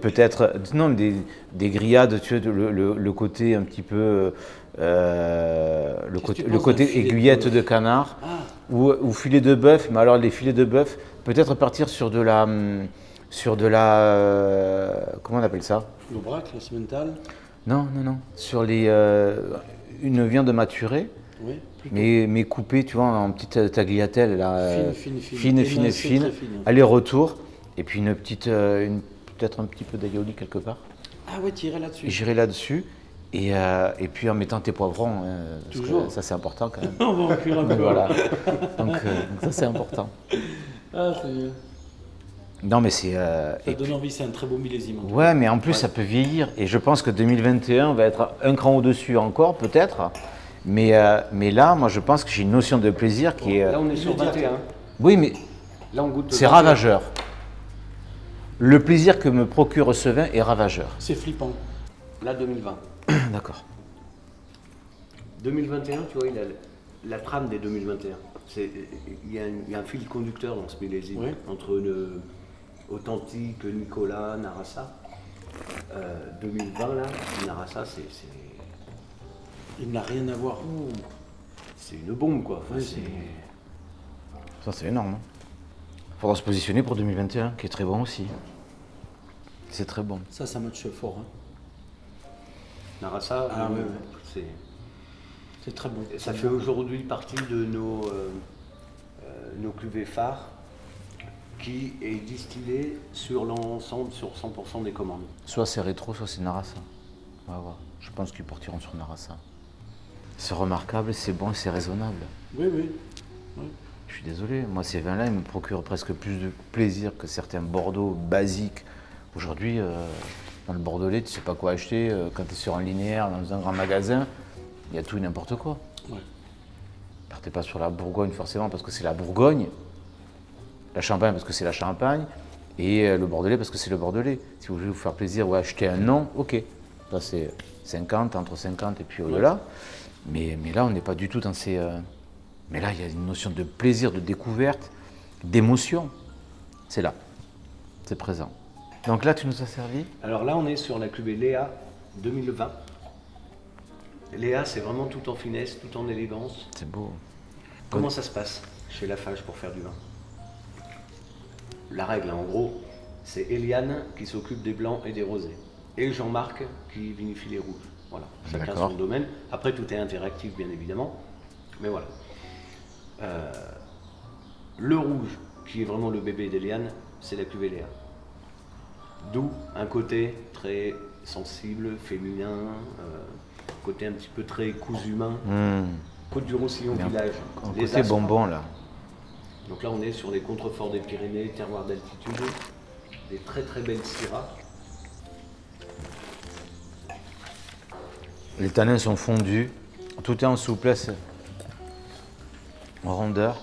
Peut-être, non, des grillades, tu vois, le côté un petit peu... le côté aiguillette de canard, ou filet de bœuf, mais alors les filets de bœuf, peut-être partir sur de la... comment on appelle ça? L'aubrac, la cimentale? Non. Sur une viande maturée, Oui. mais coupée, tu vois, en petite tagliatelle, là, fine, Émincée, très fine. aller-retour, et puis peut-être un petit peu d'aioli quelque part. Ah ouais, tu irais là-dessus. Et j'irai là-dessus, et puis en mettant tes poivrons, parce Toujours. que ça c'est important quand même. On va en cuire un peu. Voilà. Donc ça c'est important. Ah, c'est... Non mais c'est... Ça donne envie, c'est un très beau millésime. En tout cas. Ouais, mais en plus ça peut vieillir, et je pense que 2021 va être un cran au-dessus encore, peut-être. Mais là, moi je pense que j'ai une notion de plaisir qui est... Là, on est sur 21. Oui, mais Là, on goûte. c'est 21. ravageur. Le plaisir que me procure ce vin est ravageur. C'est flippant. Là, 2020. D'accord. 2021, tu vois, il a la trame des 2021. Il y a un fil conducteur dans ce millésime, Oui. entre une authentique Nicolas, Narassa. 2020, là, Narassa, Il n'a rien à voir. c'est une bombe, quoi. Enfin, Oui, Ça c'est énorme. Il faudra se positionner pour 2021, qui est très bon aussi. C'est très bon. Ça matche fort. Hein. Narassa, Ah, ouais. c'est... C'est très bon. Ça fait aujourd'hui partie de nos cuvées phares qui est distillé sur l'ensemble, sur 100% des commandes. Soit c'est rétro, soit c'est Narassa. On va voir. Je pense qu'ils partiront sur Narassa. C'est remarquable, c'est bon, c'est raisonnable. Oui. Je suis désolé, moi ces vins-là, ils me procurent presque plus de plaisir que certains Bordeaux basiques. Aujourd'hui, dans le Bordelais, tu sais pas quoi acheter. Quand tu es sur un linéaire, dans un grand magasin, il y a tout et n'importe quoi. Ouais. Partez pas sur la Bourgogne forcément parce que c'est la Bourgogne, la Champagne parce que c'est la Champagne, et le Bordelais parce que c'est le Bordelais. Si vous voulez vous faire plaisir ou acheter un nom, ok. Là c'est 50, entre 50 et puis au-delà. Mais là on n'est pas du tout dans ces... Mais là il y a une notion de plaisir, de découverte, d'émotion. C'est là, c'est présent. Donc là tu nous as servi? Alors là, on est sur la cuvée Léa 2020. Léa, c'est vraiment tout en finesse, tout en élégance. C'est beau. Comment ça se passe chez Lafarge pour faire du vin? La règle, en gros, c'est Eliane qui s'occupe des blancs et des rosés. Et Jean-Marc qui vinifie les rouges. Voilà, chacun D'accord. son domaine. Après, tout est interactif, bien évidemment. Mais voilà. Le rouge, qui est vraiment le bébé d'Eliane, c'est la cuvée Léa. D'où un côté très sensible, féminin, côté un petit peu très cousu main. Côte du Roussillon Bien. village. Un les côté Astres. bonbon là. Donc là, on est sur les contreforts des Pyrénées, terroir d'altitude, des très très belles syrahs. Les tanins sont fondus, tout est en souplesse, en rondeur,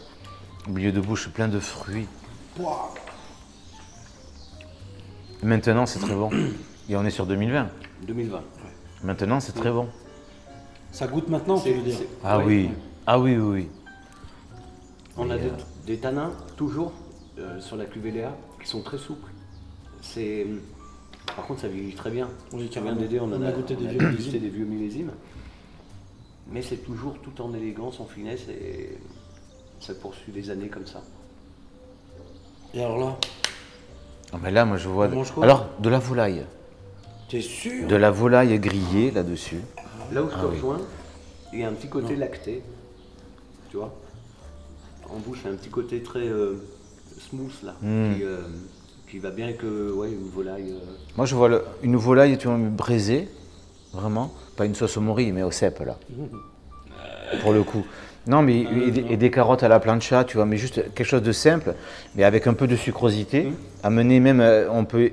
au milieu de bouche plein de fruits. Maintenant c'est très bon. Et on est sur 2020. 2020. Ouais. Maintenant, c'est très bon. Ça goûte maintenant, tu veux dire? Ah ouais. oui, ah oui, oui, oui. On a des tanins, toujours, sur la cuvée Léa, qui sont très souples. Par contre, ça vieillit très bien. Oui, Tu viens d'aider, on a goûté des vieux millésimes. Mais c'est toujours tout en élégance, en finesse, et ça poursuit des années comme ça. Et alors là, Ah, mais là, moi, je vois. On mange quoi? Alors, de la volaille. t'es sûr? De la volaille grillée là-dessus. Là où je te oui. rejoins, il y a un petit côté Non. lacté, tu vois. En bouche, il y a un petit côté très smooth là, qui va bien avec une volaille. Moi, je vois une volaille, tu vois, braisée, vraiment. Pas une sauce au mori, mais au cèpe, là. Pour le coup. Non, mais et des carottes à la plancha, tu vois, mais juste quelque chose de simple, mais avec un peu de sucrosité. Amener même, on peut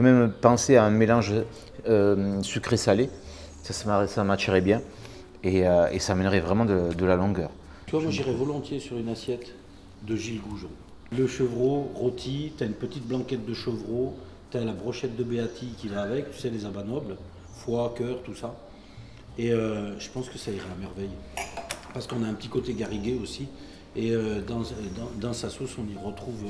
même penser à un mélange sucré-salé. Ça matcherait bien. Et ça amènerait vraiment de la longueur. Tu vois, moi j'irais volontiers sur une assiette de Gilles Goujon. Le chevreau rôti, tu as une petite blanquette de chevreau, tu as la brochette de Béati qui va avec, tu sais, les abats nobles, foie, cœur, tout ça. Et je pense que ça irait à merveille. Parce qu'on a un petit côté garrigué aussi. Et dans sa sauce, on y retrouve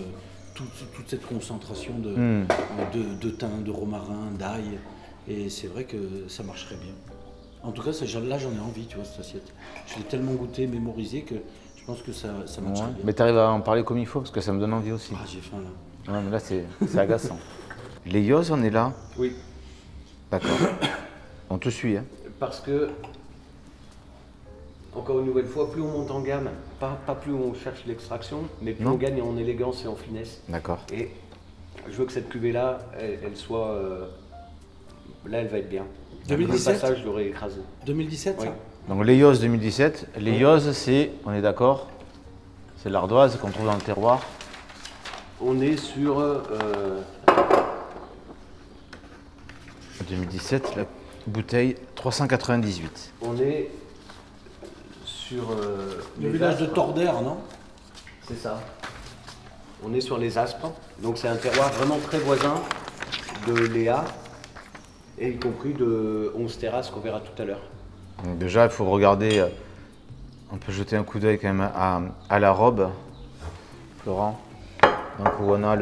toute cette concentration de thym, de romarin, d'ail. Et c'est vrai que ça marcherait bien. En tout cas, là j'en ai envie, tu vois, cette assiette. Je l'ai tellement goûté, mémorisé que je pense que ça marcherait bien. Mais tu arrives à en parler comme il faut, parce que ça me donne envie aussi. Ah, j'ai faim là. Non, mais là, c'est agaçant. Les yozes, on est là. Oui, D'accord. On te suit, hein. parce que, encore une nouvelle fois, plus on monte en gamme, pas plus on cherche l'extraction, mais plus Non. on gagne en élégance et en finesse. D'accord. Et je veux que cette cuvée-là, elle soit... là, elle va être bien. 2017? Le passage, je l'aurais écrasé. 2017, Oui. ça? Donc les yozes 2017. Les yozes, c'est, on est d'accord, c'est l'ardoise qu'on trouve dans le terroir. On est sur... 2017, la bouteille 398. on est sur... Le les village de Aspres. Tordère, non? C'est ça. On est sur les Aspres. Donc c'est un terroir vraiment très voisin de Léa, et y compris de 11 terrasses qu'on verra tout à l'heure. Donc déjà, il faut regarder, on peut jeter un coup d'œil quand même à la robe, Florent. Donc où on a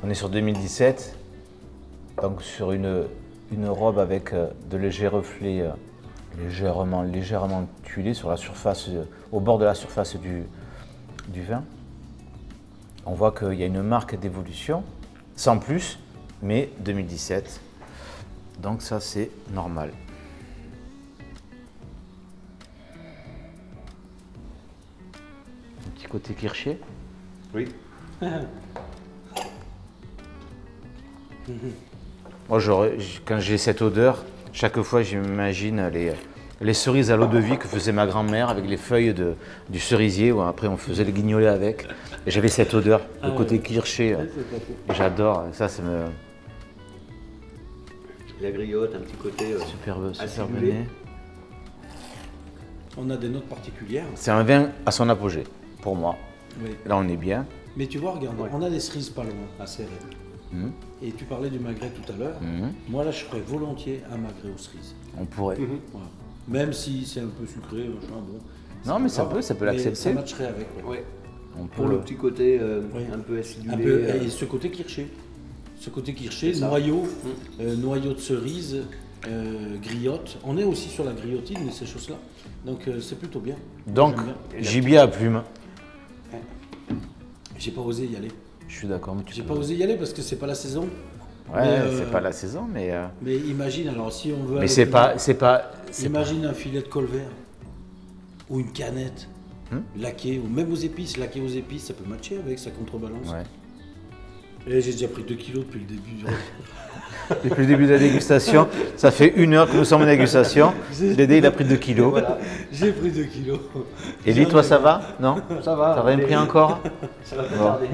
on est sur 2017, donc sur une robe avec de légers reflets légèrement tuilés sur la surface, au bord de la surface du vin. On voit qu'il y a une marque d'évolution, sans plus, mais 2017. Donc ça, c'est normal. Un petit côté kirché. Oui. Moi, quand j'ai cette odeur, chaque fois, j'imagine les cerises à l'eau de vie que faisait ma grand-mère avec les feuilles du cerisier, où après on faisait le guignolet avec. Et j'avais cette odeur, le côté kirché. J'adore. Ça me... La griotte, un petit côté Superbe acidulé. nez. On a des notes particulières. C'est un vin à son apogée, pour moi. Oui. Là, on est bien. Mais tu vois, regarde, Ouais. on a des cerises pas loin, à Serré. Et tu parlais du magret tout à l'heure. Moi, là, je ferais volontiers un magret aux cerises. On pourrait. Voilà. Même si c'est un peu sucré, machin, bon. c'est Non, pas mais ça grave. peut Mais Ça l'accepter. matcherait avec. Ouais. Ouais. On Pour peut le petit côté Oui. un peu acidulé. Un peu, et ce côté kirché. Ce côté kirché, C'est ça. noyau de cerise, griotte. On est aussi sur la griotine et ces choses-là. Donc c'est plutôt bien. Donc, J'aime bien. gibier à plume. J'ai pas osé y aller. Je suis d'accord, mais tu J'ai peux- pas osé y aller parce que c'est pas la saison. Ouais, Mais, c'est pas la saison, mais. Mais imagine, alors si on veut. Mais aller c'est plus pas, loin, c'est pas. Imagine un filet de colvert ou une canette laquée, ou même aux épices. Laqué aux épices, ça peut matcher avec, ça contrebalance. Ouais. Et j'ai déjà pris 2 kilos depuis le début du repas. Depuis le début de la dégustation, ça fait 1 heure que nous sommes en dégustation. Dédé, il a pris 2 kilos. Voilà, J'ai pris 2 kilos. Élie, toi, ça va? Non? ça va. T'as rien pris encore? Ça va pas Bon. tarder.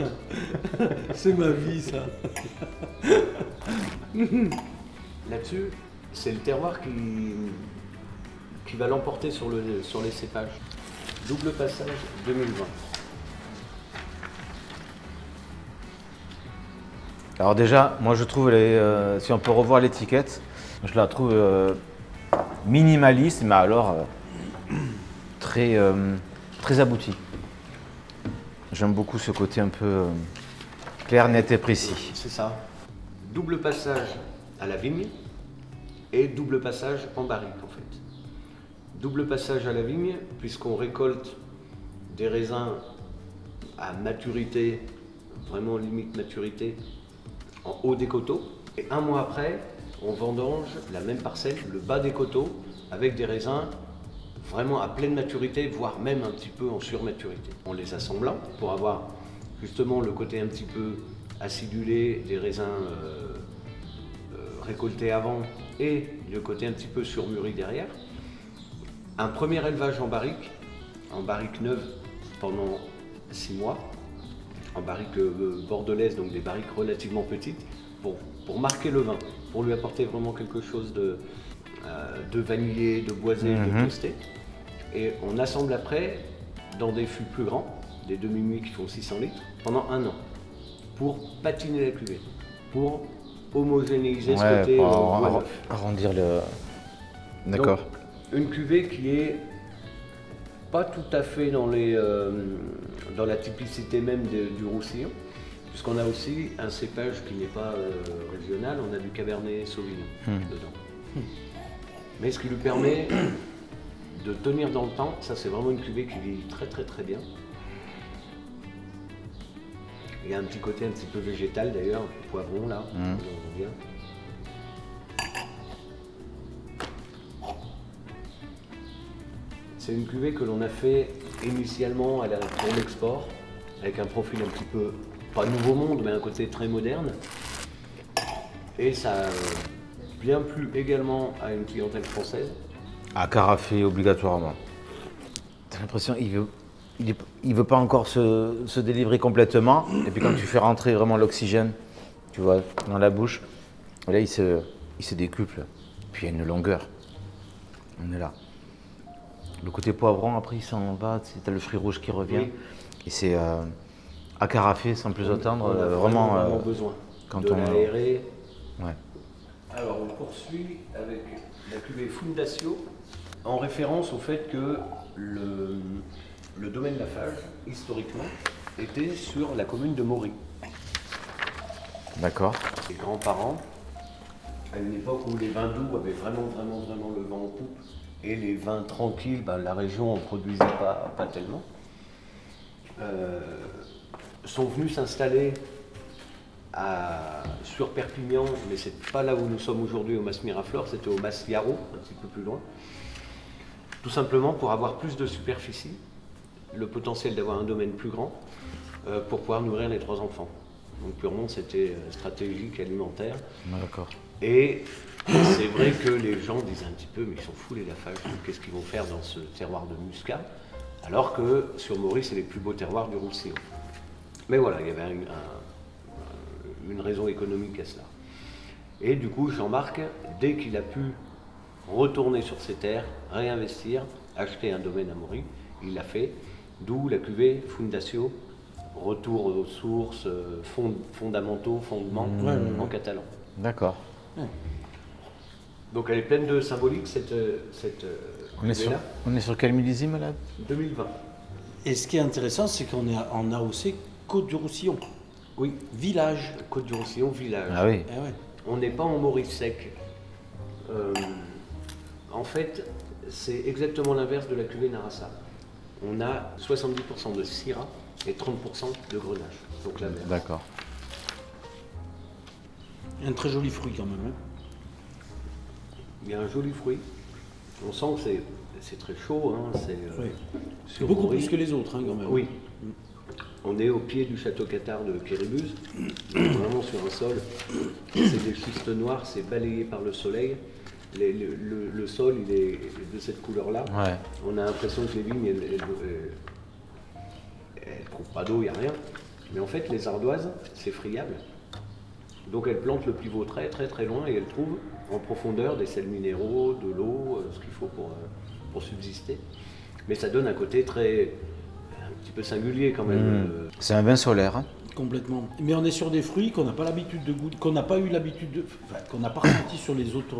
C'est ma vie, ça. Là-dessus, c'est le terroir qui va l'emporter sur les cépages. Double passage 2020. Alors déjà, moi je trouve, si on peut revoir l'étiquette, je la trouve minimaliste, mais alors très, très aboutie. J'aime beaucoup ce côté un peu clair, net et précis. C'est ça. Double passage à la vigne et double passage en barrique en fait. Double passage à la vigne puisqu'on récolte des raisins à maturité, vraiment limite maturité, en haut des coteaux. Et un mois après, on vendange la même parcelle, le bas des coteaux, avec des raisins vraiment à pleine maturité, voire même un petit peu en surmaturité. On les assemble pour avoir justement le côté un petit peu acidulé des raisins récoltés avant et le côté un petit peu surmûri derrière. Un premier élevage en barrique neuve pendant 6 mois, en barrique bordelaise, donc des barriques relativement petites, pour marquer le vin, pour lui apporter vraiment quelque chose de vanillé, de boisé, de toasté. Et on assemble après dans des fûts plus grands, des demi-muits qui font 600 litres, pendant 1 an, pour patiner la cuvée, pour homogénéiser ce côté bois neuf. Arrondir le... D'accord. Donc, une cuvée qui est pas tout à fait dans la typicité même du Roussillon, puisqu'on a aussi un cépage qui n'est pas régional, on a du Cabernet Sauvignon dedans. Mais ce qui lui permet de tenir dans le temps, ça c'est vraiment une cuvée qui vieillit très très très bien. Il y a un petit côté un petit peu végétal d'ailleurs, poivron là, on en vient. C'est une cuvée que l'on a fait initialement pour l'export, avec un profil un petit peu, pas nouveau monde, mais un côté très moderne. Et ça a bien plu également à une clientèle française. À carafer obligatoirement. T'as l'impression qu'il veut pas encore se délivrer complètement. Et puis quand tu fais rentrer vraiment l'oxygène, tu vois, dans la bouche, là il se décuple. Puis il y a une longueur. On est là. Le côté poivron, après, il s'en va, tu as le fruit rouge qui revient. Oui. Et c'est à carafer sans plus attendre. On a vraiment besoin quand de l'aérer. Ouais. Alors, on poursuit avec la cuvée Fundacio, en référence au fait que le domaine Lafarge, historiquement, était sur la commune de Maury. D'accord. Les grands-parents, à une époque où les vins doux avaient vraiment le vent en poupe, et les vins tranquilles, la région en produisait pas tellement, sont venus s'installer sur Perpignan, mais c'est pas là où nous sommes aujourd'hui au Mas Miraflores, c'était au Mas Yarro, un petit peu plus loin, tout simplement pour avoir plus de superficie, le potentiel d'avoir un domaine plus grand, pour pouvoir nourrir les 3 enfants. Donc purement c'était stratégique, alimentaire. D'accord. Et c'est vrai que les gens disent un petit peu, mais ils sont fous les Lafarge, qu'est-ce qu'ils vont faire dans ce terroir de Muscat, alors que sur Maury, c'est les plus beaux terroirs du Roussillon. Mais voilà, il y avait une raison économique à cela. Et du coup, Jean-Marc, dès qu'il a pu retourner sur ses terres, réinvestir, acheter un domaine à Maury, il l'a fait, d'où la cuvée Fundacio, retour aux sources, fondamentaux, fondements, en catalan. D'accord. Donc elle est pleine de symbolique, cette on est sur quel millésime là? 2020. Et ce qui est intéressant, c'est qu'on est en AOC Côte du Roussillon. Oui. Village. Côte du Roussillon, village. Ah oui. Eh ouais. On n'est pas en Maurice sec. En fait, c'est exactement l'inverse de la cuvée Narassa. On a 70% de Syrah et 30% de Grenache. Donc la mer. D'accord. Un très joli fruit quand même. Hein. Il y a un joli fruit. On sent que c'est très chaud. Hein. C'est beaucoup plus que les autres hein, quand même. Oui. On est au pied du château Cathard de Quéribus, vraiment sur un sol. C'est des schistes noirs, c'est balayé par le soleil. Le sol, il est de cette couleur-là. Ouais. On a l'impression que les vignes, elles ne trouvent pas d'eau, il n'y a rien. Mais en fait, les ardoises, c'est friable. Donc elles plantent le pivot très loin et elles trouvent en profondeur des sels minéraux, de l'eau, ce qu'il faut pour subsister. Mais ça donne un côté un petit peu singulier quand même. C'est un vin solaire. Hein. Complètement. Mais on est sur des fruits qu'on n'a pas l'habitude de goûter, qu'on n'a pas eu l'habitude de, enfin, qu'on n'a pas ressenti sur les autres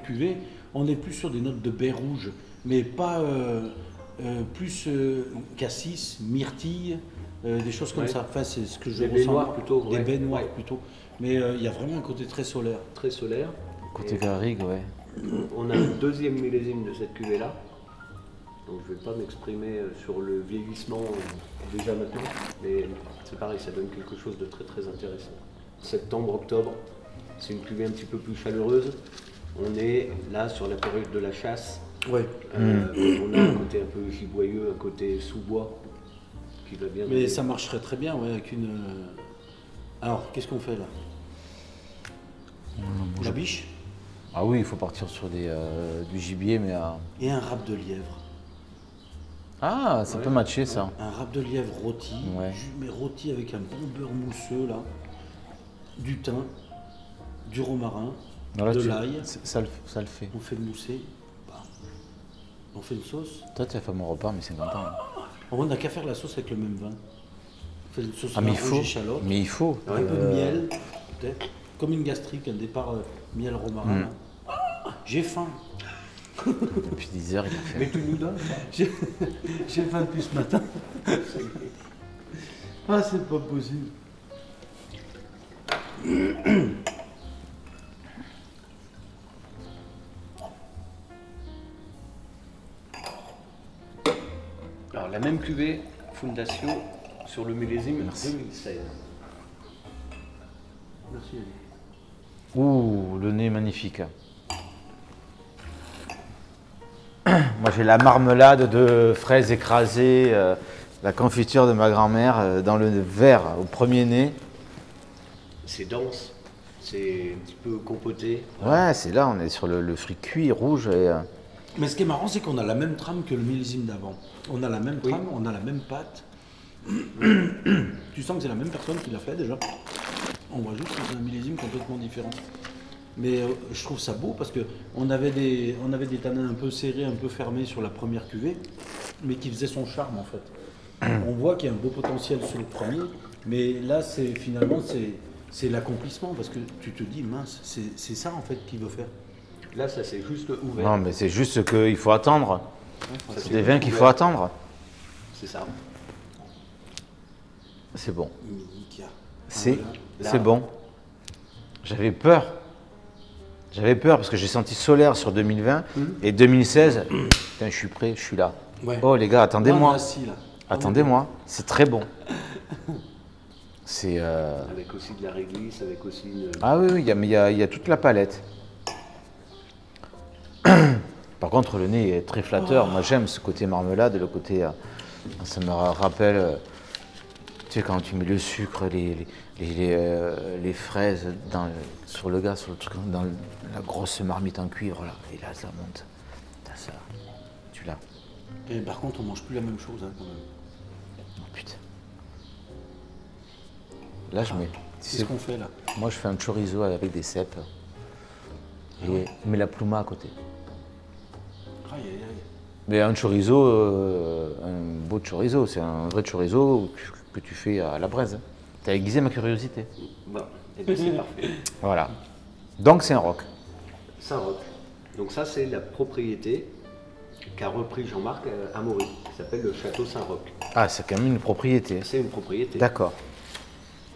cuvées. On est plus sur des notes de baies rouges, mais pas plus cassis, myrtille, des choses comme ça. Enfin, c'est ce que je Des ressens. baies noires plutôt. Des baies noires ouais. plutôt. Mais il y a vraiment un côté très solaire. Très solaire. Côté Et garrigue, ouais. on a un deuxième millésime de cette cuvée-là. Donc je ne vais pas m'exprimer sur le vieillissement déjà maintenant, mais c'est pareil, ça donne quelque chose de très très intéressant. Septembre, octobre, c'est une cuvée un petit peu plus chaleureuse. On est là sur la période de la chasse. Ouais. On a un côté un peu giboyeux, un côté sous-bois qui va bien. Mais ça marcherait très bien, ouais, avec une. Alors, qu'est-ce qu'on fait là? La biche Ah oui, il faut partir sur du gibier, mais et un râpe de lièvre. Ah, ça peut matcher ça. Un râpe de lièvre rôti, Ouais. mais rôti avec un bon beurre mousseux là, du thym, du romarin, Voilà, de l'ail. ça le fait. On fait le mousser, bam. On fait une sauce. Toi, tu as fait mon repas, mais 50 ans. On n'a qu'à faire la sauce avec le même vin. On fait une sauce Ah, mais vin il rouge faut. échalote, Mais il faut. un peu de miel, peut-être, comme une gastrique, un départ miel romarin. là. J'ai faim. Depuis 10 heures, il a fait. Mais tu nous donnes ça. J'ai faim depuis ce matin. Ah, c'est pas possible. Alors la même cuvée, Fundacio, sur le millésime 2016. Merci, Ali. Ouh, le nez est magnifique. Moi, j'ai la marmelade de fraises écrasées, la confiture de ma grand-mère dans le verre au premier nez. C'est dense, c'est un petit peu compoté. Ouais, c'est là, on est sur le fruit cuit rouge. Et, Mais ce qui est marrant, c'est qu'on a la même trame que le millésime d'avant. On a la même Oui. trame, on a la même pâte. Tu sens que c'est la même personne qui l'a fait déjà. On voit juste que c'est un millésime complètement différent. Mais je trouve ça beau parce qu'on avait des tanins un peu serrés, un peu fermés sur la première cuvée, mais qui faisaient son charme en fait. On voit qu'il y a un beau potentiel sur le premier, mais là finalement c'est l'accomplissement parce que tu te dis mince, c'est ça en fait qu'il veut faire. Là, ça s'est juste ouvert. non, mais c'est juste qu'il faut attendre. Ça C'est s'est des juste vins qu'il faut ouvert. attendre. C'est ça. C'est bon. Minica. C'est Là. c'est bon. J'avais peur. J'avais peur parce que j'ai senti solaire sur 2020 et 2016. Putain, je suis prêt, je suis là. Ouais. Oh les gars, Là, on est attendez-moi. assis, là. Attendez-moi, c'est très bon. C'est. Avec aussi de la réglisse, avec aussi une. Ah oui, oui, il y a toute la palette. Par contre, le nez est très flatteur. Moi, j'aime ce côté marmelade, le côté. Ça me rappelle. Tu sais, quand tu mets le sucre, les fraises sur le gaz, sur le truc, dans la grosse marmite en cuivre, là. Et là, ça monte. T'as ça. Tu l'as. Et par contre, on mange plus la même chose hein, quand même. Oh putain. Là, je mets. C'est ce qu'on fait là. Moi, je fais un chorizo avec des cèpes. Et je mets la pluma à côté. Aïe aïe aïe. Mais un chorizo, un beau chorizo, c'est un vrai chorizo que tu fais à la braise. T'as aiguisé ma curiosité. Bon, et bien c'est parfait. Voilà. Donc c'est un roc. Saint-Roch. Donc ça, c'est la propriété qu'a repris Jean-Marc Amaury, qui s'appelle le château Saint-Roch. Ah, c'est quand même une propriété. C'est une propriété. D'accord.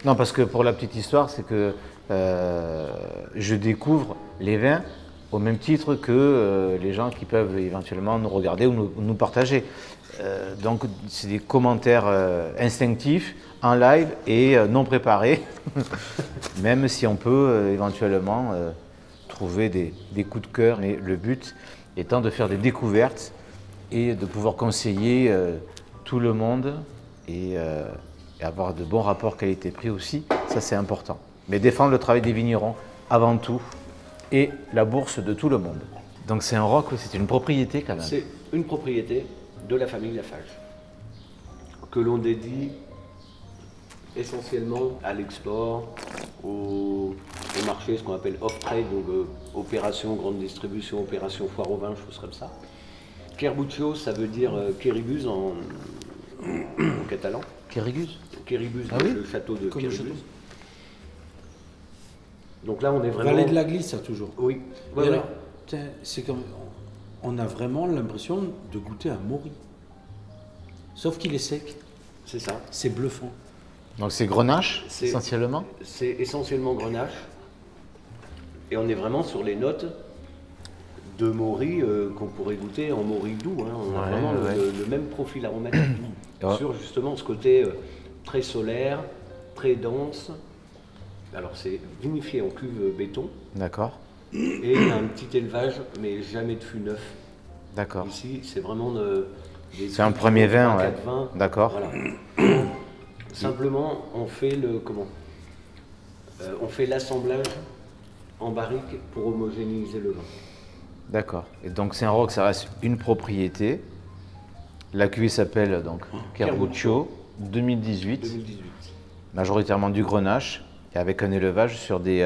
Non, parce que pour la petite histoire, c'est que je découvre les vins au même titre que les gens qui peuvent éventuellement nous regarder ou nous partager. Donc, c'est des commentaires instinctifs, en live et non préparés, même si on peut éventuellement trouver des coups de cœur. Mais le but étant de faire des découvertes et de pouvoir conseiller tout le monde et avoir de bons rapports qualité-prix aussi, ça c'est important. Mais défendre le travail des vignerons avant tout et la bourse de tout le monde. Donc c'est un roc, c'est une propriété quand même. C'est une propriété de la famille Lafarge, que l'on dédie essentiellement à l'export, au marché, ce qu'on appelle off-trade, donc opération grande distribution, opération foire au vin, choses comme ça. Kerbuccio, ça veut dire kéribus en catalan. Quérigues. Quéribus, Ah oui, le château de comme le Quéribus. château. Donc là, on est vraiment... Vallée de la Glisse, ça, toujours. Oui. Et Ouais, ouais. alors, tiens, c'est comme... On a vraiment l'impression de goûter un Maury. Sauf qu'il est sec. C'est ça. C'est bluffant. Donc c'est Grenache, C'est- essentiellement. C'est essentiellement Grenache. Et on est vraiment sur les notes de Maury qu'on pourrait goûter en Maury doux. Hein. On a Ouais, vraiment ouais. le même profil aromatique. Ouais. Sur justement ce côté très solaire, très dense. Alors c'est vinifié en cuve béton. D'accord. Et il y a un petit élevage, mais jamais de fût neuf. D'accord. Ici, c'est vraiment des C'est un fûts premier de vin, 3, ouais. 4 vins. D'accord. Voilà. Simplement, on fait on fait l'assemblage en barrique pour homogénéiser le vin. D'accord. Et donc Saint-Roch, ça reste une propriété. La cuvée s'appelle donc Kerbuccio 2018, 2018. majoritairement du Grenache, et avec un élevage sur des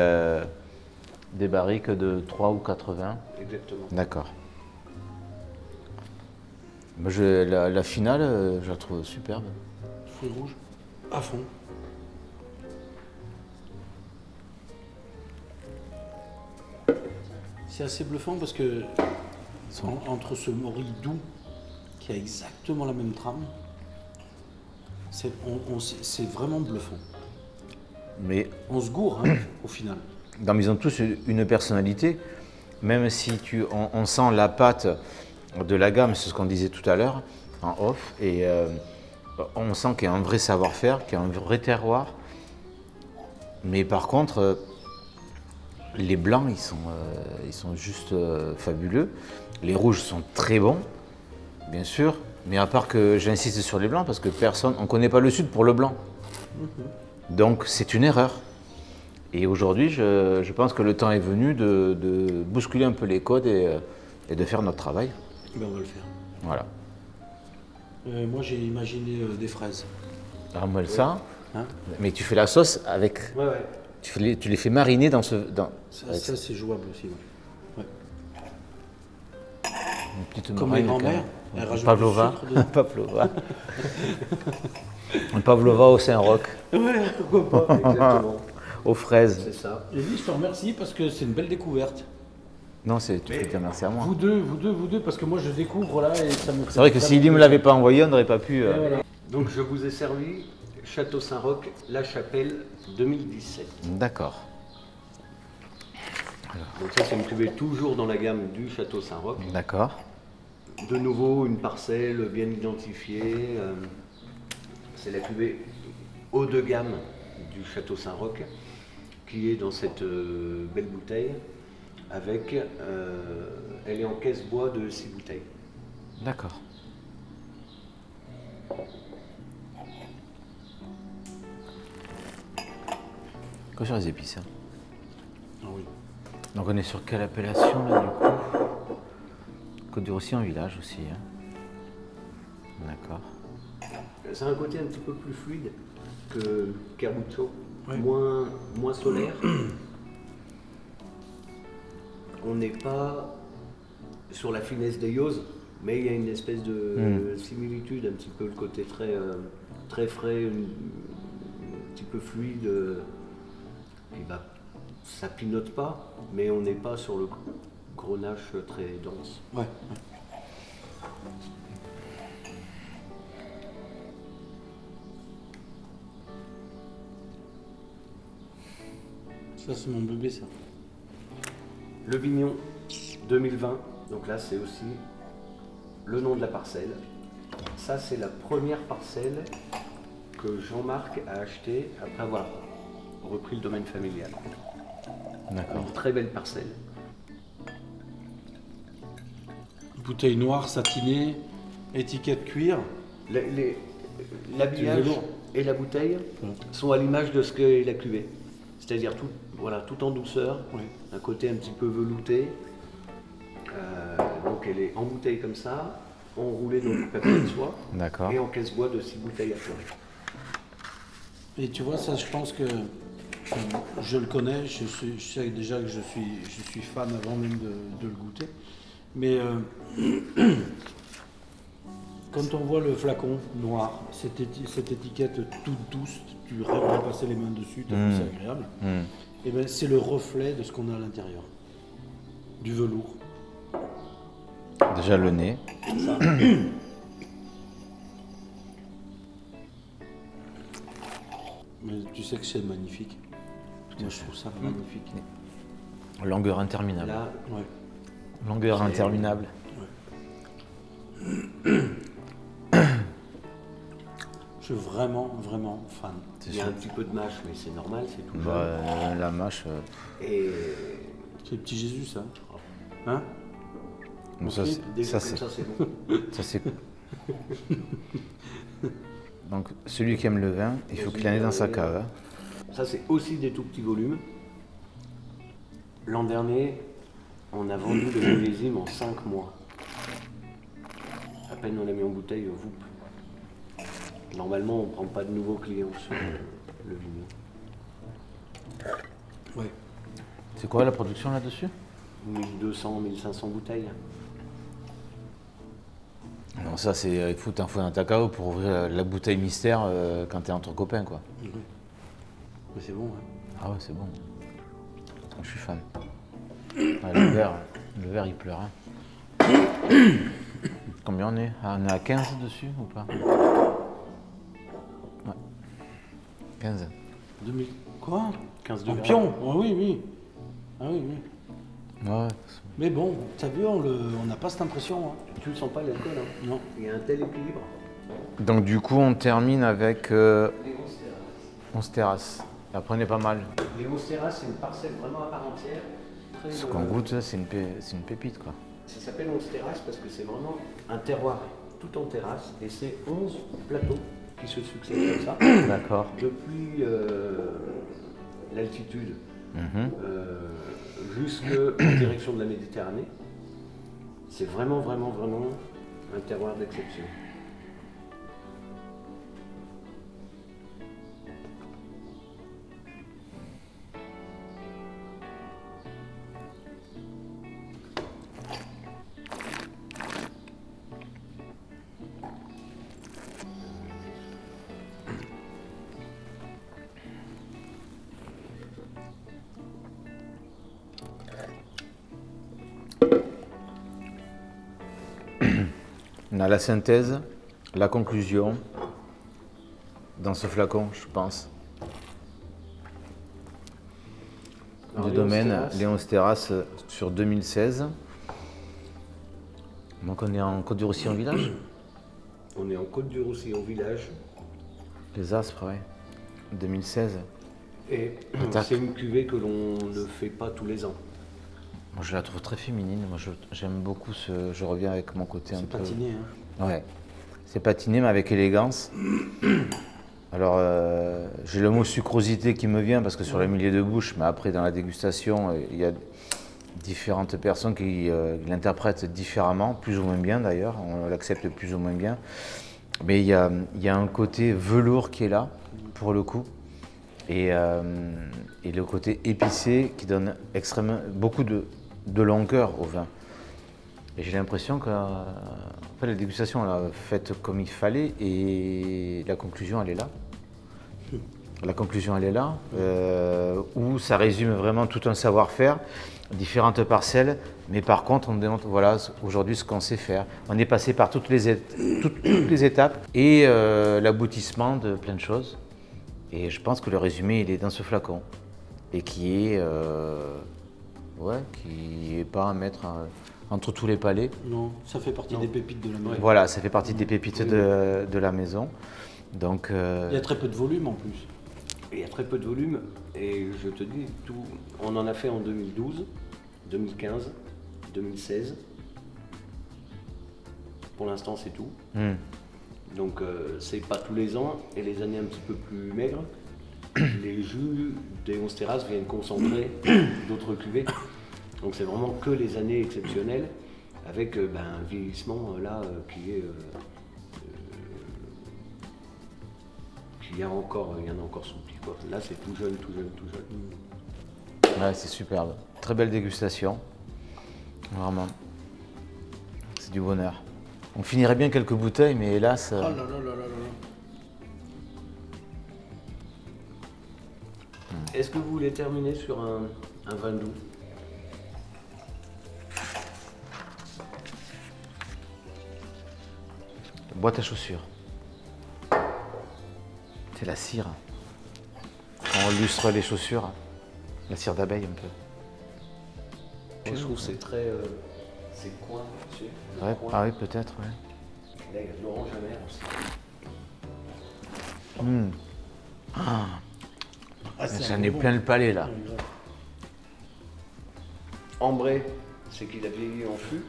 barriques de 3 ou 4 vins. Exactement. D'accord. Moi, la finale, je la trouve superbe. Fruits rouges. À fond. C'est assez bluffant parce que entre ce Maury doux qui a exactement la même trame, c'est vraiment bluffant. Mais On se gourre hein, au final. ils ont tous une personnalité, même si on sent la patte de la gamme, c'est ce qu'on disait tout à l'heure en off, et on sent qu'il y a un vrai savoir-faire, qu'il y a un vrai terroir. Mais par contre, les blancs, ils sont juste fabuleux. Les rouges sont très bons, bien sûr. Mais à part que j'insiste sur les blancs, parce que on ne connaît pas le sud pour le blanc. Donc c'est une erreur. Et aujourd'hui, je pense que le temps est venu de bousculer un peu les codes et de faire notre travail. Ben, on va le faire. Voilà. Moi j'ai imaginé des fraises. Ramole ça, Hein mais tu fais la sauce avec. Ouais, ouais. Tu les fais mariner dans avec Ça c'est jouable aussi. Ouais. une petite Comme les meringue, grands-mères, elles rajoutent Pavlova. du sucre dedans. Pavlova. Une Pavlova au Saint-Roch, Ouais, pourquoi pas. Exactement. aux fraises. C'est ça. Élise, je te remercie parce que c'est une belle découverte. Non, tu peux dire merci à moi. Vous deux, parce que moi je découvre là et ça me fait. C'est vrai que s'il ne me l'avait pas envoyé, on n'aurait pas pu. Voilà. Donc je vous ai servi Château Saint-Roch, La Chapelle 2017. D'accord. Donc ça c'est une cuvée toujours dans la gamme du Château Saint-Roch. D'accord. De nouveau une parcelle bien identifiée. C'est la cuvée haut de gamme du Château Saint-Roch qui est dans cette belle bouteille avec, elle est en caisse bois de 6 bouteilles. D'accord. Quoi sur les épices hein. Ah oui. Donc on est sur quelle appellation là du coup Côte du Roussillon village aussi. Hein. D'accord. C'est un côté un petit peu plus fluide que Kerbuccio, Ouais. moins solaire. On n'est pas sur la finesse des yoses, mais il y a une espèce de similitude, un petit peu le côté très frais, un petit peu fluide. Et bah, ça pinote pas, mais on n'est pas sur le grenache très dense. Ouais. Ça c'est mon bébé ça. Le Vignon 2020, donc là c'est aussi le nom de la parcelle. Ça c'est la première parcelle que Jean-Marc a achetée après avoir repris le domaine familial. D'accord. Une très belle parcelle. Bouteille noire satinée, étiquette cuir. L'habillage Tu veux lourd. et la bouteille Ouais. sont à l'image de ce qu'est la cuvée. C'est-à-dire tout, voilà, tout en douceur, Ouais. un côté un petit peu velouté. Donc elle est en bouteille comme ça, enroulée dans du papier de soie D'accord. et en caisse bois de 6 bouteilles à fleurir. Et tu vois, ça, je pense que je le connais, je sais déjà que je suis fan avant même de le goûter. Mais Quand on voit le flacon noir, cette étiquette toute douce, tu rêves de passer les mains dessus, c'est agréable. Et ben c'est le reflet de ce qu'on a à l'intérieur. Du velours. Déjà le nez. C'est ça. Mais tu sais que c'est magnifique. Moi je trouve ça magnifique. Longueur interminable. Là, Ouais. Longueur interminable. Je suis vraiment, vraiment fan. il y a un petit peu de mâche, mais c'est normal, c'est tout jeune. Bah, la mâche. Et C'est le petit Jésus, ça. Hein? bon, ça, Ok. dès que ça, c'est c'est. comme ça, c'est bon. Ça, c'est. Donc, celui qui aime le vin, il faut qu'il en ait dans sa cave. Hein. Ça, c'est aussi des tout petits volumes. L'an dernier, on a vendu le millésime en 5 mois. À peine on l'a mis en bouteille, vous. Normalement, on ne prend pas de nouveaux clients sur le vigno. Ouais. C'est quoi la production là-dessus? 1200, 1500 bouteilles. Non, ça, c'est. Il faut t'info dans ta cave pour ouvrir la bouteille mystère quand t'es entre copains, quoi. Mais c'est bon, hein. Ah ouais, c'est bon. Je suis fan. Ah, le verre, il pleure. Hein. Combien on est? Ah, on est à 15 dessus ou pas? Ouais. 15. 2000. Quoi? 15 En degrés. pion? Ah oui, oui. Ah oui, oui. Ouais. Mais bon, t'as vu, on n'a pas cette impression. Hein. Tu ne sens pas l'alcool, hein? Non. Il y a un tel équilibre. Donc du coup, on termine avec 11 terrasses. Et après, on est pas mal. Les Monstera, c'est une parcelle vraiment à part entière. Très, Ce qu'on goûte, c'est une pépite, quoi. Ça s'appelle 11 terrasses parce que c'est vraiment un terroir tout en terrasse et c'est 11 plateaux qui se succèdent comme ça. D'accord. Depuis l'altitude Mhm. jusqu'en direction de la Méditerranée. C'est vraiment, vraiment, vraiment un terroir d'exception. On a la synthèse, la conclusion dans ce flacon, je pense. Alors, Du Léon domaine Sterras. Léon Sterras sur 2016. Donc on est en Côte-du-Roussillon village. On est en Côte-du-Roussillon village Les Aspres, ouais. 2016. et Attaque. c'est une cuvée que l'on ne fait pas tous les ans. Moi je la trouve très féminine. Moi j'aime beaucoup ce. Je reviens avec mon côté un C'est peu. patiné, hein. Ouais. C'est patiné mais avec élégance. Alors j'ai le mot sucrosité qui me vient parce que sur le milieu de bouche, mais après dans la dégustation, il y a différentes personnes qui l'interprètent différemment, plus ou moins bien d'ailleurs, on l'accepte plus ou moins bien. Mais il y a un côté velours qui est là, pour le coup, et le côté épicé qui donne extrêmement beaucoup de longueur au vin. Et j'ai l'impression que la dégustation elle a faite comme il fallait et la conclusion elle est là. La conclusion elle est là, où ça résume vraiment tout un savoir-faire, différentes parcelles, mais par contre on nous demande voilà aujourd'hui ce qu'on sait faire. On est passé par toutes les étapes et l'aboutissement de plein de choses. Et je pense que le résumé il est dans ce flacon et qui est pas à mettre entre tous les palais. Non, ça fait partie des pépites de la maison. Voilà, ça fait partie des pépites de la maison. Donc, Il y a très peu de volume en plus. Il y a très peu de volume et je te dis, on en a fait en 2012, 2015, 2016. Pour l'instant, c'est tout. Donc, c'est pas tous les ans et les années un petit peu plus maigres. Les jus des 11 terrasses viennent concentrer d'autres cuvées. Donc, c'est vraiment que les années exceptionnelles avec un vieillissement là qui est. Il y en a encore sous petit quoi. Là c'est tout jeune. ouais, c'est superbe. Très belle dégustation. Vraiment. C'est du bonheur. On finirait bien quelques bouteilles, mais hélas... Oh là là là là là. Est-ce que vous voulez terminer sur un vin doux? Boîte à chaussures. C'est la cire. On lustre les chaussures. La cire d'abeille un peu. Je trouve que c'est très... c'est coin, tu sais. Ouais, Coin. ah oui, peut-être, ouais. Là, il y a de l'orange amer aussi. J'en ai plein le palais, là. Ambré, c'est qu'il a vieilli en fût.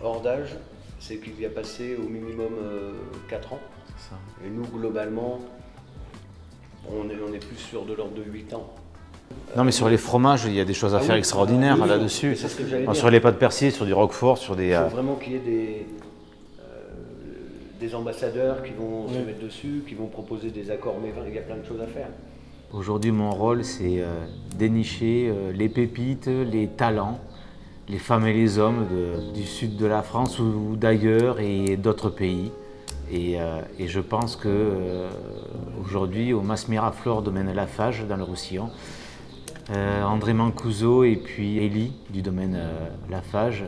Hors d'âge, c'est qu'il y a passé au minimum 4 ans. C'est ça. Et nous, globalement, on est plus sur de l'ordre de 8 ans. Non, mais sur les fromages, il y a des choses à faire oui. extraordinaires Oui, oui. là-dessus. C'est ce que j'allais dire. Sur les pâtes persillées, sur du roquefort, sur des... Il faut vraiment qu'il y ait des ambassadeurs qui vont se mettre dessus, qui vont proposer des accords mévins. Il y a plein de choses à faire. Aujourd'hui, mon rôle, c'est dénicher les pépites, les talents, les femmes et les hommes du sud de la France ou d'ailleurs et d'autres pays. Et je pense que aujourd'hui, au Mas Miraflore, domaine Lafage, dans le Roussillon, André Mancuso et puis Élie du domaine Lafage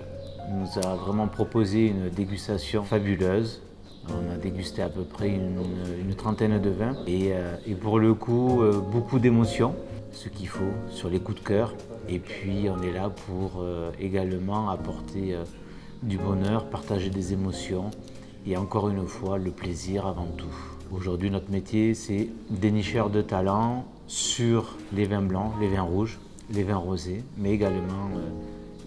nous a vraiment proposé une dégustation fabuleuse. On a dégusté à peu près une trentaine de vins et pour le coup, beaucoup d'émotions, ce qu'il faut sur les coups de cœur. Et puis on est là pour également apporter du bonheur, partager des émotions et encore une fois le plaisir avant tout. Aujourd'hui, notre métier, c'est dénicheur de talent sur les vins blancs, les vins rouges, les vins rosés, mais également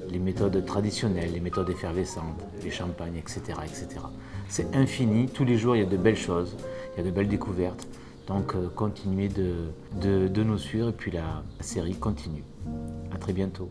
les méthodes traditionnelles, les méthodes effervescentes, les champagnes, etc. etc. C'est infini, tous les jours il y a de belles choses, il y a de belles découvertes. Donc continuez de nous suivre et puis la série continue. À très bientôt.